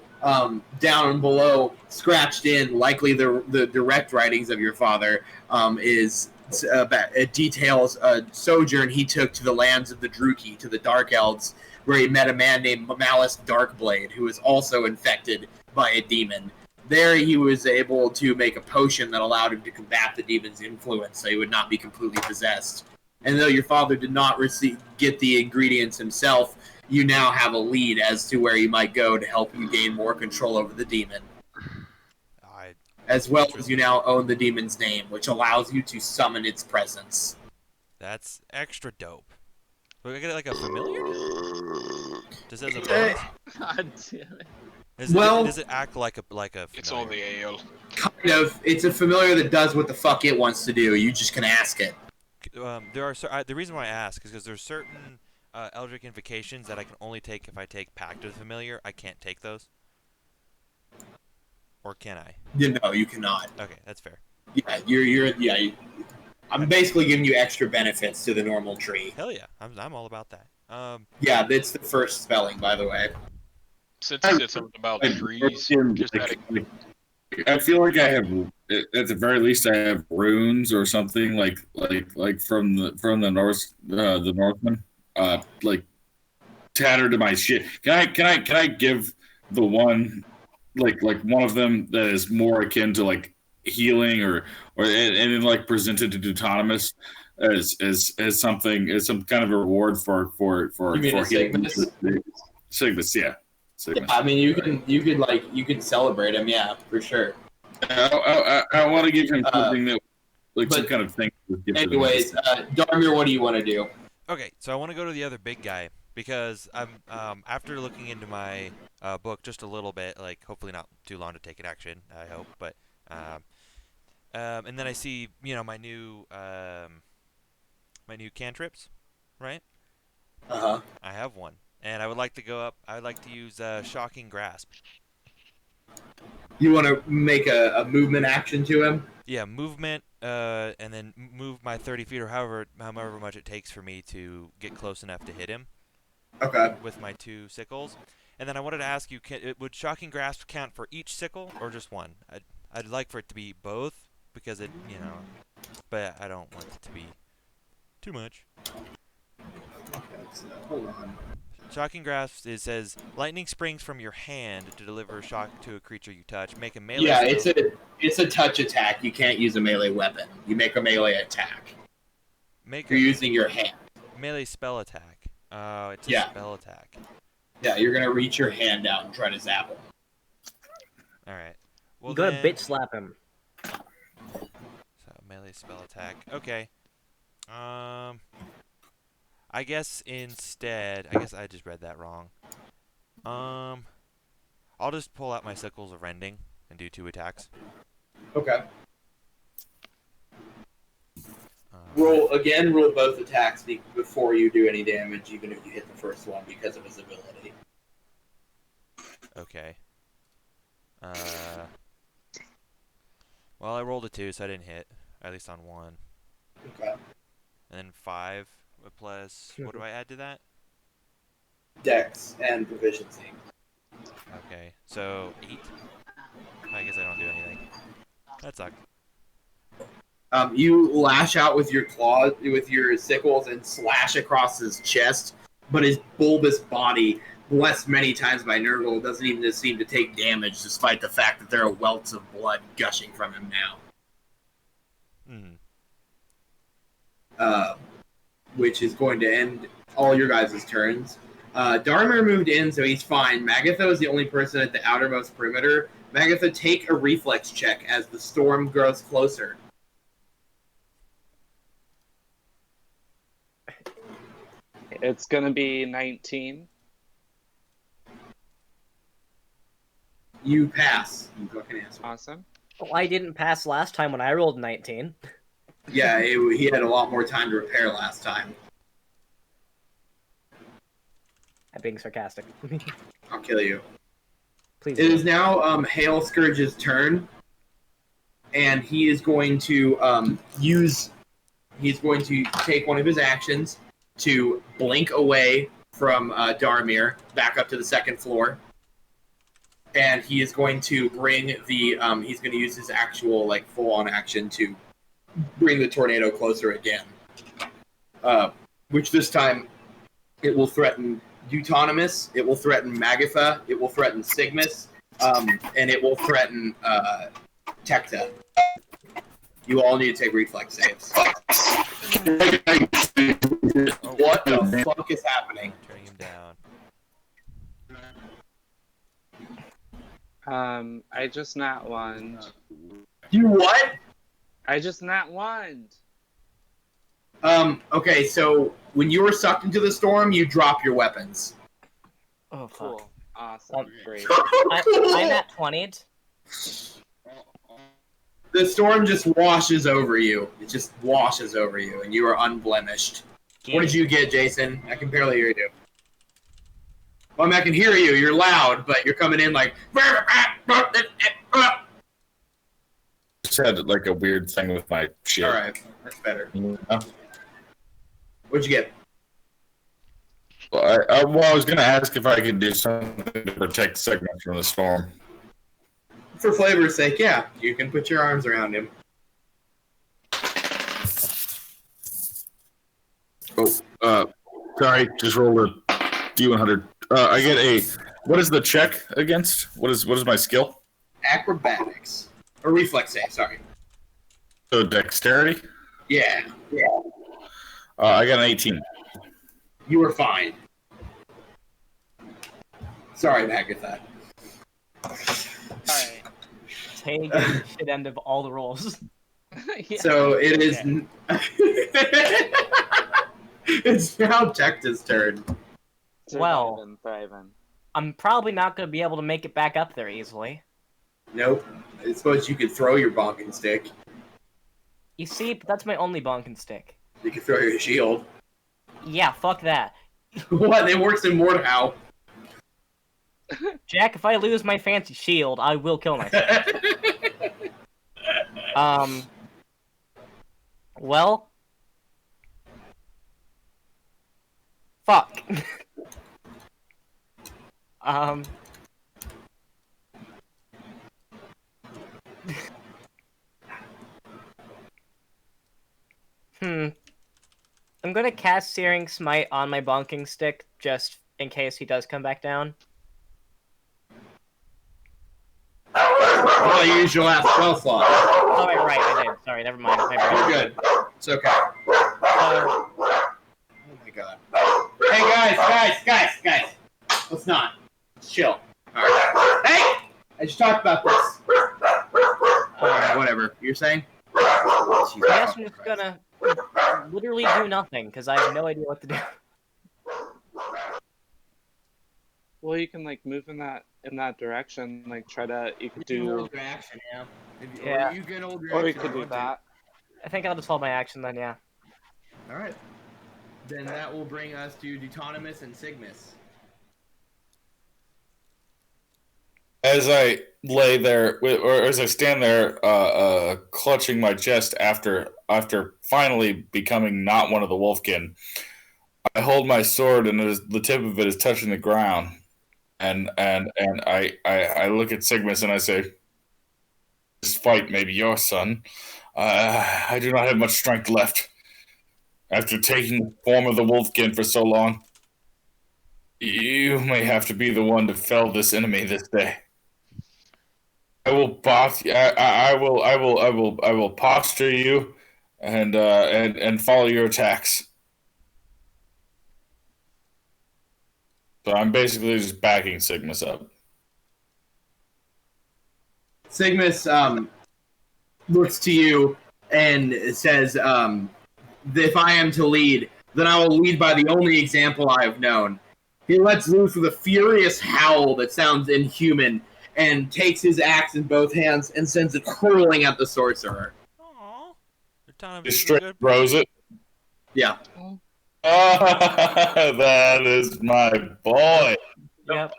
down below, scratched in, likely the direct writings of your father, it details a sojourn he took to the lands of the Druki, to the Dark Elves, where he met a man named Malice Darkblade, who was also infected by a demon. There he was able to make a potion that allowed him to combat the demon's influence, so he would not be completely possessed. And though your father did not get the ingredients himself, you now have a lead as to where you might go to help you gain more control over the demon. As well as you now own the demon's name, which allows you to summon its presence. That's extra dope. We're gonna get like a familiar? Does it have a bonus? God damn it. Does it act like a familiar? It's all the ale. Kind of. It's a familiar that does what the fuck it wants to do. You just can ask it. The reason why I ask is because there's certain Eldritch invocations that I can only take if I take Pact of the Familiar. I can't take those. Or can I? No, you cannot. Okay, that's fair. Yeah, I'm basically giving you extra benefits to the normal tree. Hell yeah, I'm all about that. Yeah, that's the first spelling, by the way. Since you said something about trees, just I feel like I have, at the very least, I have runes or something like from the Northmen, like tattered to my shit. Can I give the one like one of them that is more akin to like healing or and then like presented to Duetonemous as something, as some kind of a reward for healing. Cygnus, yeah. Yeah, I mean, you can celebrate him, yeah, for sure. I want to give him something that, some kind of thing. Anyways, Dharmir, what do you want to do? Okay, so I want to go to the other big guy because I'm after looking into my book just a little bit, like hopefully not too long to take an action, I hope, but And then I see, my new cantrips, right? Uh-huh. I have one, and I would like to go up. I would like to use Shocking Grasp. You want to make a movement action to him? Yeah, movement, and then move my 30 feet or however much it takes for me to get close enough to hit him. Okay. With my 2 sickles. And then I wanted to ask you, would Shocking Grasp count for each sickle or just one? I'd like for it to be both because it, but I don't want it to be too much. Okay, so hold on. Shocking Grasp, it says, lightning springs from your hand to deliver shock to a creature you touch. Make a melee Yeah, it's a touch attack. You can't use a melee weapon. You make a melee attack. You're using your hand. Melee spell attack. Oh, it's a spell attack. Yeah, you're going to reach your hand out and try to zap him. Alright. Well, you gotta bitch slap him. So, melee spell attack. Okay. I guess instead... I guess I just read that wrong. I'll just pull out my Sickles of Rending and do 2 attacks. Okay. Roll both attacks before you do any damage, even if you hit the first one because of his ability. Okay. Well, I rolled a 2, so I didn't hit. At least on 1. Okay. And then 5 plus... What do I add to that? Dex and proficiency. Okay, so 8. I guess I don't do anything. That sucked. You lash out with your claws, with your sickles, and slash across his chest, but his bulbous body, blessed many times by Nurgle, doesn't even seem to take damage, despite the fact that there are welts of blood gushing from him now. Which is going to end all your guys' turns. Dharmir moved in, so he's fine. Magitha is the only person at the outermost perimeter. Magitha, take a reflex check as the storm grows closer. It's gonna be 19. You pass. You fucking asshole. Awesome. Well, I didn't pass last time when I rolled 19. Yeah, he had a lot more time to repair last time. I'm being sarcastic. I'll kill you. Please. It is now Hail Scourge's turn, and he is going to He's going to take one of his actions to blink away from Dharmir back up to the second floor, and he is going to bring the he's going to use his actual full-on action to bring the tornado closer again. Which this time it will threaten Duetonemous, it will threaten Magitha, it will threaten Sigmus, and it will threaten Tecta. You all need to take reflex saves. What the fuck is happening? Turning him down. I just nat one. You what? I just nat one. Okay, so when you were sucked into the storm, you drop your weapons. Oh, fuck. Cool. Awesome. Great. I'm at 20'd. The storm just washes over you. It just washes over you, and you are unblemished. What did you get, Jason? I can barely hear you. Well, I mean, I can hear you. You're loud, but you're coming in like... Just had a weird thing with my shit. Alright, that's better. Yeah. What'd you get? Well, I was going to ask if I could do something to protect Sigmund from the storm. For flavor's sake, yeah. You can put your arms around him. Oh, sorry. Just rolled a D100. I get a... What is the check against? What is my skill? Acrobatics. Or reflex save, sorry. So dexterity? Yeah. I got an 18. You were fine. Sorry, Magitha. Alright. Take the shit end of all the rolls. Yeah. So it is... It's now Tecta's turn. Well. Thriving. I'm probably not going to be able to make it back up there easily. Nope. I suppose you could throw your bonking stick. You see, but that's my only bonking stick. You can throw your shield. Yeah, fuck that. What? It works in Mordheim. Jack, if I lose my fancy shield, I will kill myself. Well... Fuck. I'm gonna cast Searing Smite on my bonking stick, just in case he does come back down. Well, you use your last spell slot. Oh, right, I did. Sorry, never mind. You're good. It's okay. Oh my god. Hey, guys! Let's not. Let's chill. Alright. Hey! I just talked about this. Whatever. You're saying? I guess I'm just gonna literally do nothing, because I have no idea what to do. Well, you can like move in that direction. Like you could do. Hold your action, yeah. Yeah. Or you can hold your Or you action. could do that. I think I'll just hold my action then, yeah. All right. Then that will bring us to Duetonemous and Sigmus. As I lay there, or as I stand there, clutching my chest after finally becoming not one of the Wolfkin, I hold my sword, and the tip of it is touching the ground, and I look at Sigmus and I say, "This fight may be yours, son. I do not have much strength left. After taking the form of the Wolfkin for so long, you may have to be the one to fell this enemy this day. I will posture you and follow your attacks." So I'm basically just backing Sigmus up. Sigmus looks to you and says, if I am to lead, then I will lead by the only example I have known. He lets loose with a furious howl that sounds inhuman and takes his axe in both hands and sends it hurling at the sorcerer. Aww. Just straight throws it? Yeah. That is my boy. Yep.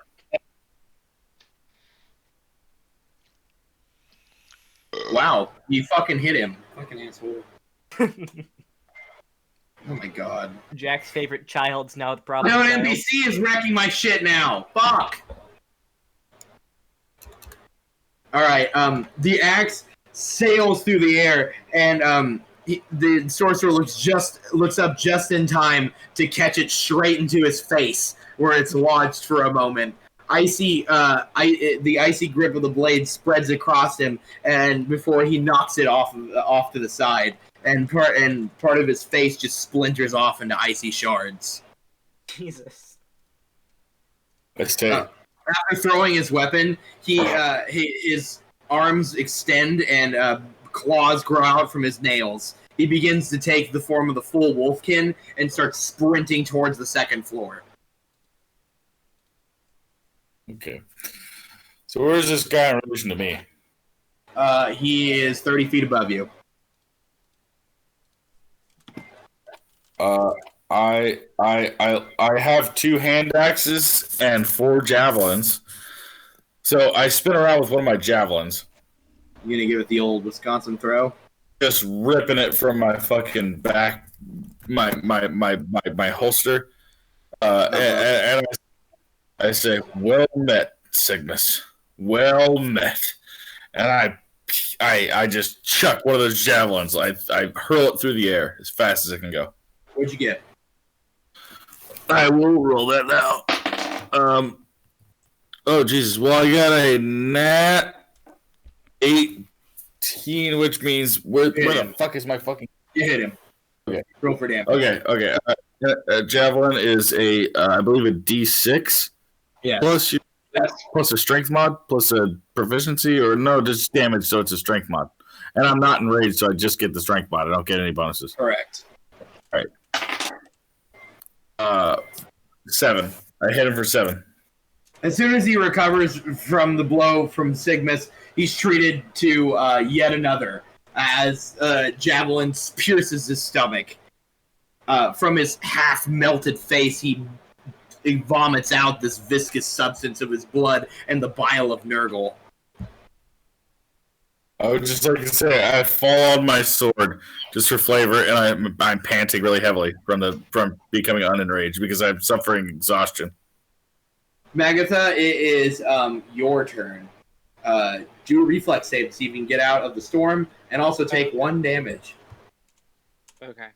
Wow, you fucking hit him. Fucking asshole. Oh my god. Jack's favorite child's now the problem. No, an NPC is wrecking my shit now. Fuck. Alright, the axe sails through the air, and the sorcerer looks up just in time to catch it straight into his face, where it's lodged for a moment. The icy grip of the blade spreads across him, and before he knocks it off to the side, and part of his face just splinters off into icy shards. Jesus. Let's take it. After throwing his weapon, his arms extend and claws grow out from his nails. He begins to take the form of the full wolfkin and starts sprinting towards the second floor. Okay. So where is this guy in relation to me? He is 30 feet above you. I have 2 hand axes and 4 javelins. So I spin around with one of my javelins. You gonna give it the old Wisconsin throw? Just ripping it from my fucking back, my holster. And I say, "Well met, Sigmus. Well met." And I just chuck one of those javelins. I hurl it through the air as fast as I can go. What'd you get? I will roll that now. Oh Jesus! Well, I got a nat 18, which means where the fuck is my fucking? You hit him. Okay. Roll for damage. Okay. Javelin is I believe a D6. Yeah. Plus a strength mod, plus a proficiency, or no, just damage, so it's a strength mod. And I'm not enraged, so I just get the strength mod. I don't get any bonuses. Correct. All right. 7. I hit him for 7. As soon as he recovers from the blow from Sigmus, he's treated to yet another. as javelin pierces his stomach. From his half-melted face, he vomits out this viscous substance of his blood and the bile of Nurgle. I would just like to say I fall on my sword just for flavor, and I'm panting really heavily from becoming unenraged because I'm suffering exhaustion. Magitha, it is your turn. Do a reflex save to see if you can get out of the storm, and also take 1 damage. Okay.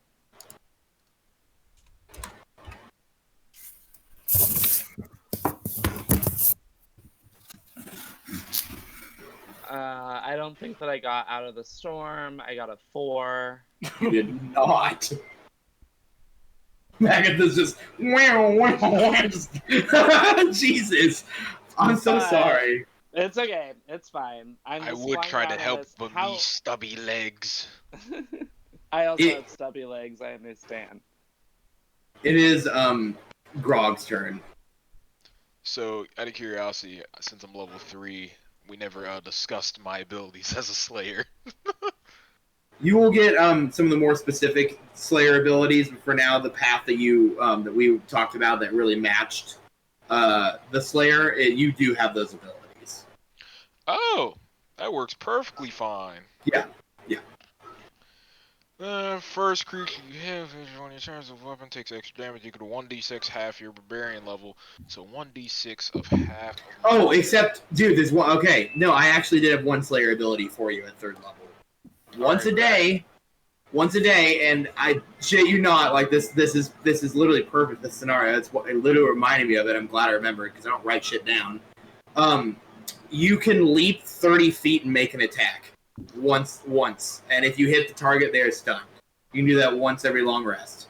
I don't think that I got out of the storm. I got a 4. You did not. Magitha's just, Jesus. I'm so sorry. It's okay. It's fine. I would try to help, but me stubby legs. I also have stubby legs, I understand. It is Grog's turn. So, out of curiosity, since I'm level 3, we never discussed my abilities as a Slayer. You will get some of the more specific Slayer abilities, but for now, the path that you that we talked about that really matched the Slayer, you do have those abilities. Oh, that works perfectly fine. Yeah. First creature you have when your turns of weapon takes extra damage equal to 1d6 half your barbarian level, so 1d6 of half. Oh, except, dude, there's one. Okay, no, I actually did have 1 Slayer ability for you at 3rd level. Once a day, and I shit you not, like this is literally perfect. This scenario, it's what it literally reminded me of it. I'm glad I remembered because I don't write shit down. You can leap 30 feet and make an attack once, and if you hit the target, they are stunned. You can do that once every long rest.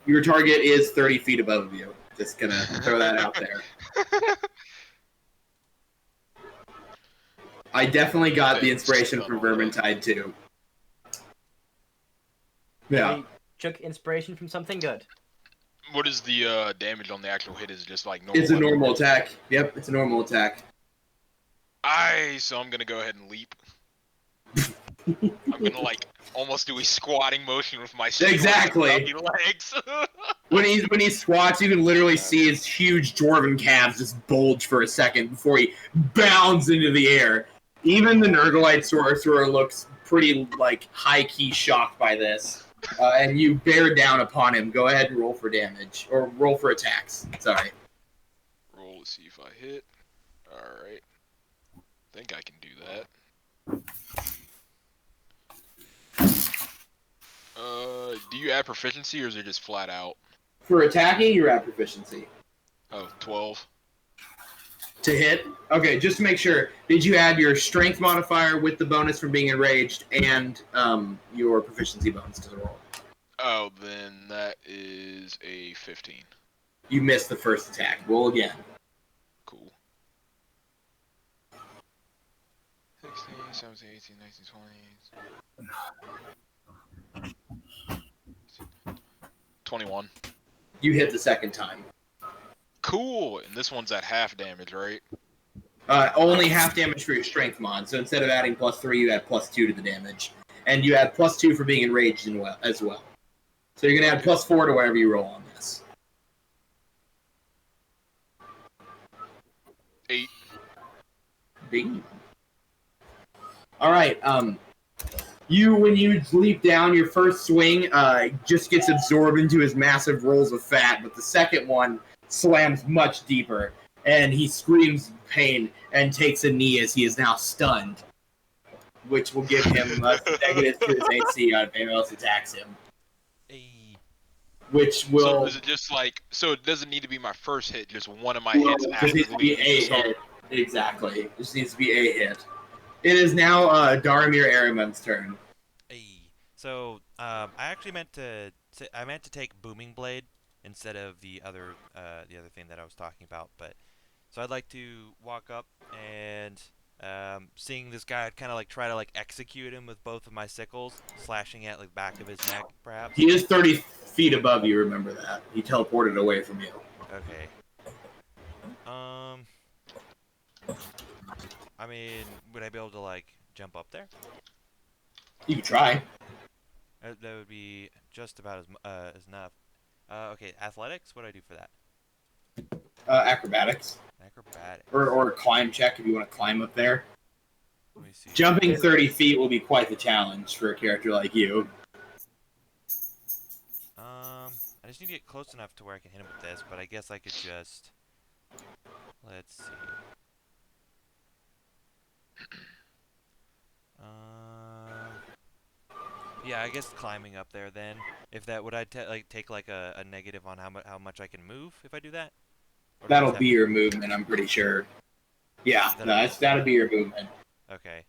Your target is 30 feet above you. Just gonna throw that out there. I definitely got the inspiration from Vermintide too. Yeah. You took inspiration from something good. What is the damage on the actual hit? Is it just like normal? It's a normal attack. Yep, it's a normal attack. So I'm gonna go ahead and leap. I'm gonna like almost do a squatting motion with my exactly legs. when he squats, you can literally see his huge dwarven calves just bulge for a second before he bounds into the air. Even the Nurglite sorcerer looks pretty like high key shocked by this, and you bear down upon him. Go ahead and roll for damage or roll for attacks. Sorry. Roll to see if I hit. All right. Think I can do that. Do you add proficiency or is it just flat out? For attacking, you're at proficiency. Oh, 12. To hit? Okay, just to make sure, did you add your strength modifier with the bonus from being enraged and your proficiency bonus to the roll? Oh, then that is a 15. You missed the first attack. Roll again. Cool. 16, 17, 18, 19, 20. 21. You hit the second time. Cool, and this one's at half damage, right? Only half damage for your strength mod, so instead of adding +3, you add +2 to the damage. And you add +2 for being enraged as well. So you're going to add +4 to whatever you roll on this. 8. Bing. Alright, when you leap down, your first swing just gets absorbed into his massive rolls of fat, but the second one slams much deeper, and he screams in pain and takes a knee as he is now stunned, which will give him a negative to his AC on if anyone else attacks him. Hey. Which will... So is it just like... So it doesn't need to be my first hit, just one of my hits after it needs to be a hit. Exactly. It just needs to be a hit. It is now Dharmir Aramon's turn. Hey. So, I actually meant to take Booming Blade instead of the other thing that I was talking about, but so I'd like to walk up and seeing this guy, I'd kind of like try to like execute him with both of my sickles, slashing at like back of his neck, perhaps. He is 30 feet above you. Remember that. He teleported away from you. I mean, would I be able to like jump up there? You could try. That would be just about as enough. Okay, athletics. What do I do for that? Acrobatics. Acrobatics. Or a climb check if you want to climb up there. Let me see. Jumping 30 feet will be quite the challenge for a character like you. I just need to get close enough to where I can hit him with this, but I guess I could just... Let's see. Yeah, I guess climbing up there then. If that would I take like a negative on how much I can move if I do that? Or do I That'll just be have your movement, I'm pretty sure. Yeah, that'll be your movement. Okay.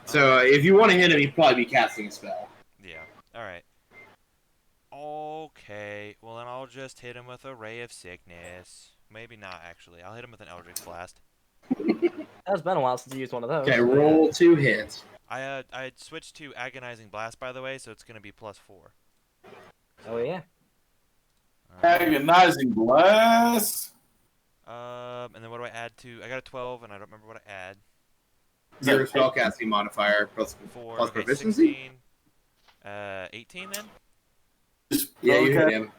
So if you want to hit him, you'd probably be casting a spell. Yeah. All right. Okay. Well, then I'll just hit him with a Ray of Sickness. Maybe not, actually. I'll hit him with an Eldritch Blast. It's been a while since you used one of those. Okay, roll 2 hits. I switched to Agonizing Blast, by the way, so it's gonna be +4. Oh yeah. Agonizing Blast. And then what do I add to? I got a 12, and I don't remember what I add. Your spellcasting modifier plus Okay, proficiency. 16, 18 then. Yeah, you hit him.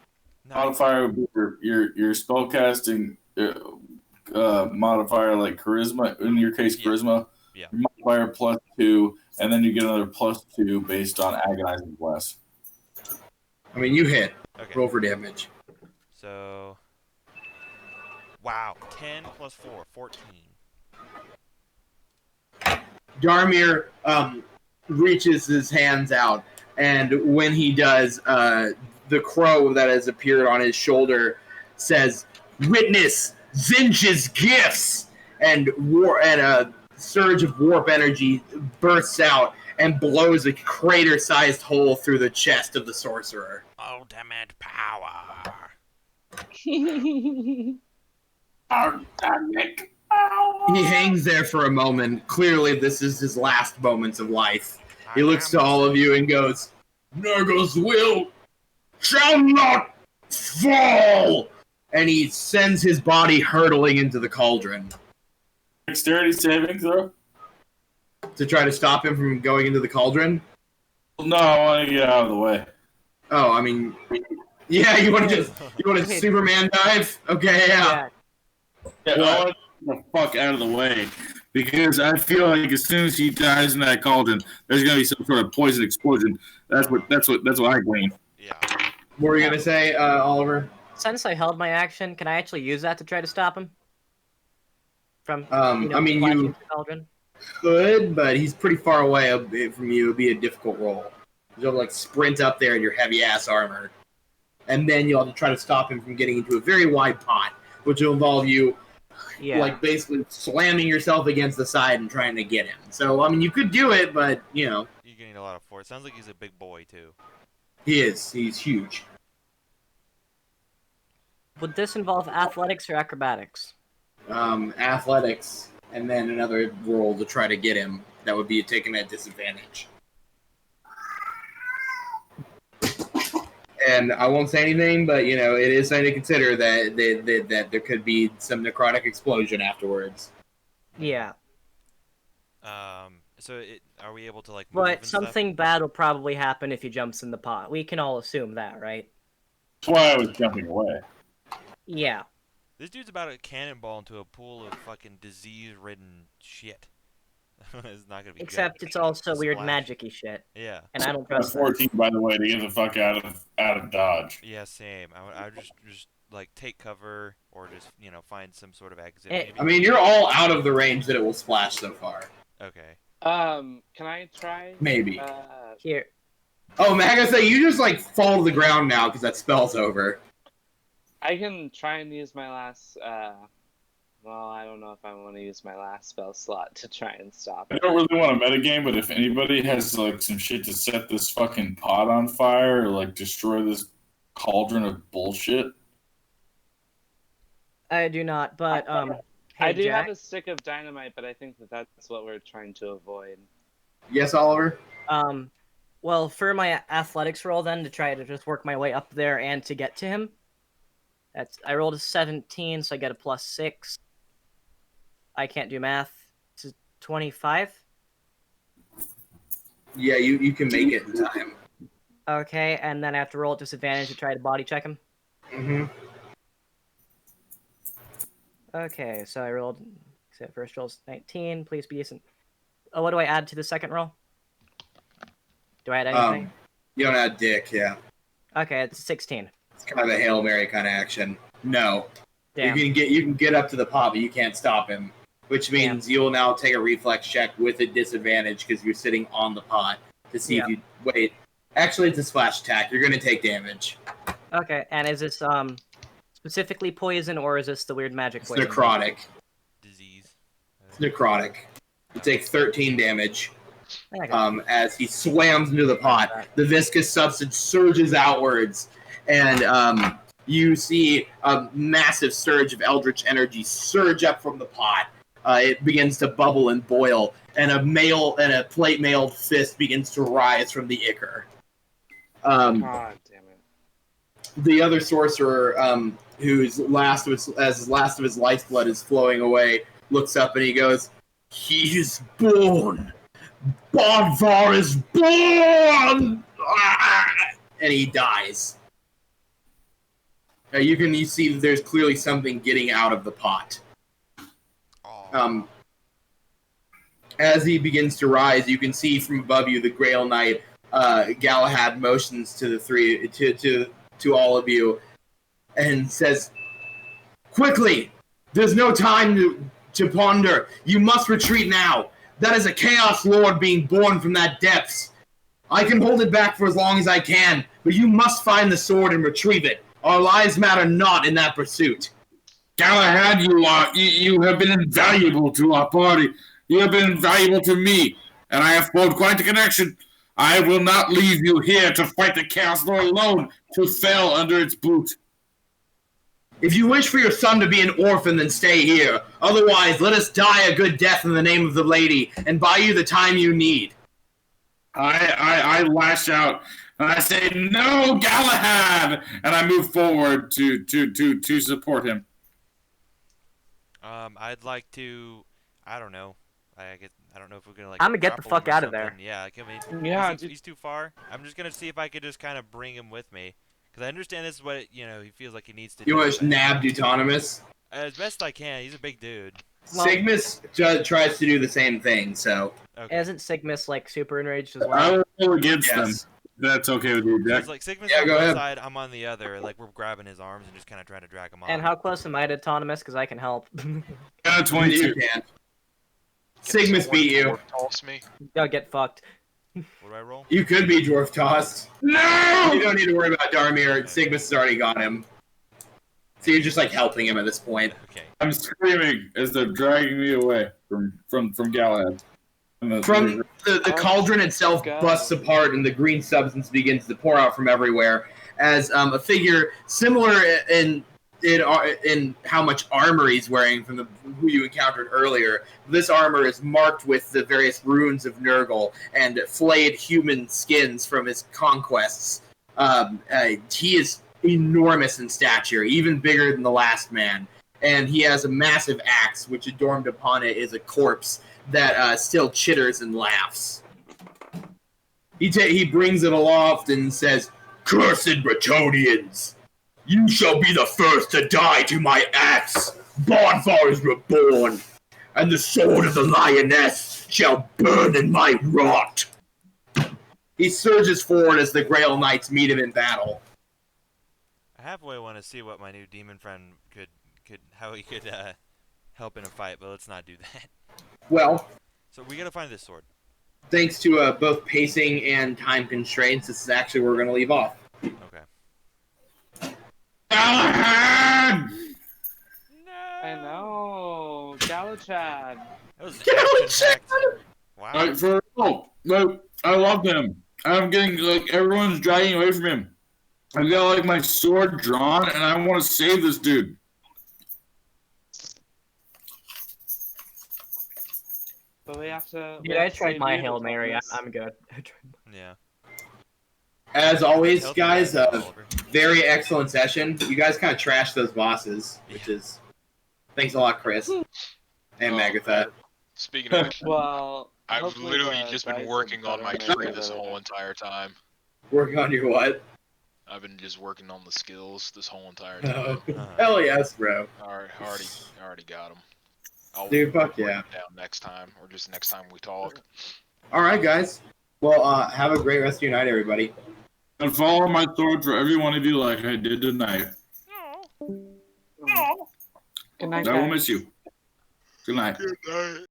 Modifier would be your spellcasting modifier, like charisma. In your case, charisma. Yeah. Modifier +2, and then you get another +2 based on agonizing blast. I mean, you hit. Okay. Roll for damage. So, wow, 10 + 4, 14. Dharmir reaches his hands out, and when he does, the crow that has appeared on his shoulder says, "Witness Zinj's gifts!" And a surge of warp energy bursts out and blows a crater-sized hole through the chest of the sorcerer. Ultimate power. Ultimate He hangs there for a moment. Clearly, this is his last moments of life. He looks to all of you and goes, "Nurgle's will shall not fall!" And he sends his body hurtling into the cauldron. Dexterity saving throw? To try to stop him from going into the cauldron? No, I want to get out of the way. Oh, I mean... Yeah, you want to Superman dive? Okay, yeah. I want to get the fuck out of the way. Because I feel like as soon as he dies in that cauldron, there's gonna be some sort of poison explosion. That's what I glean. Yeah. What were you gonna say, Oliver? Since I held my action, can I actually use that to try to stop him? From I mean, you cauldron? could, but he's pretty far away from you. It'd be a difficult roll. You'll like sprint up there in your heavy ass armor, and then you'll have to try to stop him from getting into a very wide pot, which will involve you, like basically slamming yourself against the side and trying to get him. So I mean, you could do it, but you know, you're getting a lot of force. Sounds like he's a big boy too. He is. He's huge. Would this involve athletics or acrobatics? Athletics, and then another roll to try to get him. That would be taken at disadvantage. And I won't say anything, but you know, it is something to consider that there could be some necrotic explosion afterwards. Yeah. So are we able to like? Move But something bad will probably happen if he jumps in the pot. We can all assume that, right? That's why I was jumping away. Yeah. This dude's about to cannonball into a pool of fucking disease-ridden shit. It's not gonna be. Except it's also weird magic-y shit. Yeah. And I don't trust 14, by the way, to get the fuck out of Dodge. Yeah, same. I would just like take cover or just find some sort of exit. Maybe. I mean, you're all out of the range that it will splash so far. Okay. Can I try? Maybe. Here. Oh, Magitha, you just like fall to the ground now because that spell's over. I can try and use my last. Well, I don't know if I want to use my last spell slot to try and stop it. I don't really want a metagame, but if anybody has like some shit to set this fucking pot on fire or like destroy this cauldron of bullshit. I do not, but hey, I do Jack. have a stick of dynamite, but I think that's what we're trying to avoid. Yes, Oliver? Well, for my athletics roll then, to try to just work my way up there and to get to him, I rolled a 17, so I get a +6. I can't do math. 25. Yeah, you can make it in time. Okay, and then I have to roll at disadvantage to try to body check him. Mm-hmm. Okay, so I rolled. So first roll's 19. Please be decent. Oh, what do I add to the second roll? Do I add anything? You don't add dick, yeah. Okay, it's 16. It's kind of a Hail Mary kind of action. No. Damn. You can get up to the pot, but you can't stop him. Which means you'll now take a reflex check with a disadvantage because you're sitting on the pot to see if you wait. Actually, it's a splash attack. You're gonna take damage. Okay, and is this specifically poison or is this the weird magic poison? It's necrotic. Disease. It's necrotic. You take 13 damage. Okay. As he slams into the pot, the viscous substance surges outwards, and you see a massive surge of eldritch energy surge up from the pot. It begins to bubble and boil, and a plate mailed fist begins to rise from the ichor. God damn it! The other sorcerer, whose last of his lifeblood is flowing away, looks up and he goes, "He is born. Bonfire is born!" And he dies. You see that there's clearly something getting out of the pot. As he begins to rise, you can see from above you the Grail Knight, Galahad, motions to the three to all of you, and says, "Quickly! There's no time to ponder. You must retreat now. That is a Chaos Lord being born from that depths. I can hold it back for as long as I can, but you must find the sword and retrieve it. Our lives matter not in that pursuit." Galahad, you have been invaluable to our party. You have been invaluable to me, and I have formed quite a connection. I will not leave you here to fight the Chaos Lord alone, to fail under its boot. If you wish for your son to be an orphan, then stay here. Otherwise, let us die a good death in the name of the lady, and buy you the time you need. I lash out, and I say, "No, Galahad!" And I move forward to support him. I'd like to. I don't know. I don't know if we're gonna I'm gonna get the fuck out of there. Yeah, I mean, Yeah, he's too far. I'm just gonna see if I could just kind of bring him with me, because I understand this is what he feels like he needs to do. You want to nab Duetonemous? As best I can. He's a big dude. Well, Sigmus tries to do the same thing, so. Okay. Isn't Sigmus like super enraged as I well? will go against them. Yes. That's okay with you, Jack. It's like Sigmund's Yeah, on go one ahead. side, I'm on the other. Like we're grabbing his arms and just kind of trying to drag him off. And how close am I to Autonomous? Because I can help. 22. You can. Sigmus beat you. Toss me. Go get fucked. What do I roll? You could be dwarf tossed. No! You don't need to worry about Dharmir. Sigmus has already got him. So you're just like helping him at this point. Okay. I'm screaming as they're dragging me away from Galahad. From the cauldron itself busts apart and the green substance begins to pour out from everywhere as a figure similar in how much armor he's wearing from who you encountered earlier. This armor is marked with the various runes of Nurgle and flayed human skins from his conquests. He is enormous in stature, even bigger than the last man. And he has a massive axe, which adorned upon it is a corpse that still chitters and laughs. He brings it aloft and says, "Cursed Bretonians, you shall be the first to die to my axe. Bonfire is reborn, and the sword of the lioness shall burn in my rot." He surges forward as the Grail Knights meet him in battle. I halfway want to see what my new demon friend could how he could help in a fight, but let's not do that. Well, So we gotta find this sword. thanks to both pacing and time constraints, this is actually where we're going to leave off. Okay. Galahad! No. I know, Galachad. That was Galahad! Wow. Like, for real. Like, I love him. I'm getting, everyone's dragging away from him. I got, my sword drawn, and I want to save this dude. But we have to. Dude, I tried my Hail Mary. I'm good. Yeah. As always, Healthy guys, Oliver. very excellent session. You guys kind of trashed those bosses, which is... Thanks a lot, Chris. And Magitha. Speaking of which, Well, I've hopefully literally the just been dice working are on my better tree than this the other whole day. entire time. Working on your what? I've been just working on the skills this whole entire time. Hell yes, bro. I already got them. I'll Dude, fuck write yeah. them down next time, or just next time we talk. All right, guys. Well, have a great rest of your night, everybody. And follow my sword for every one of you like I did tonight. Good night, I will guys. miss you. Good night. Good night.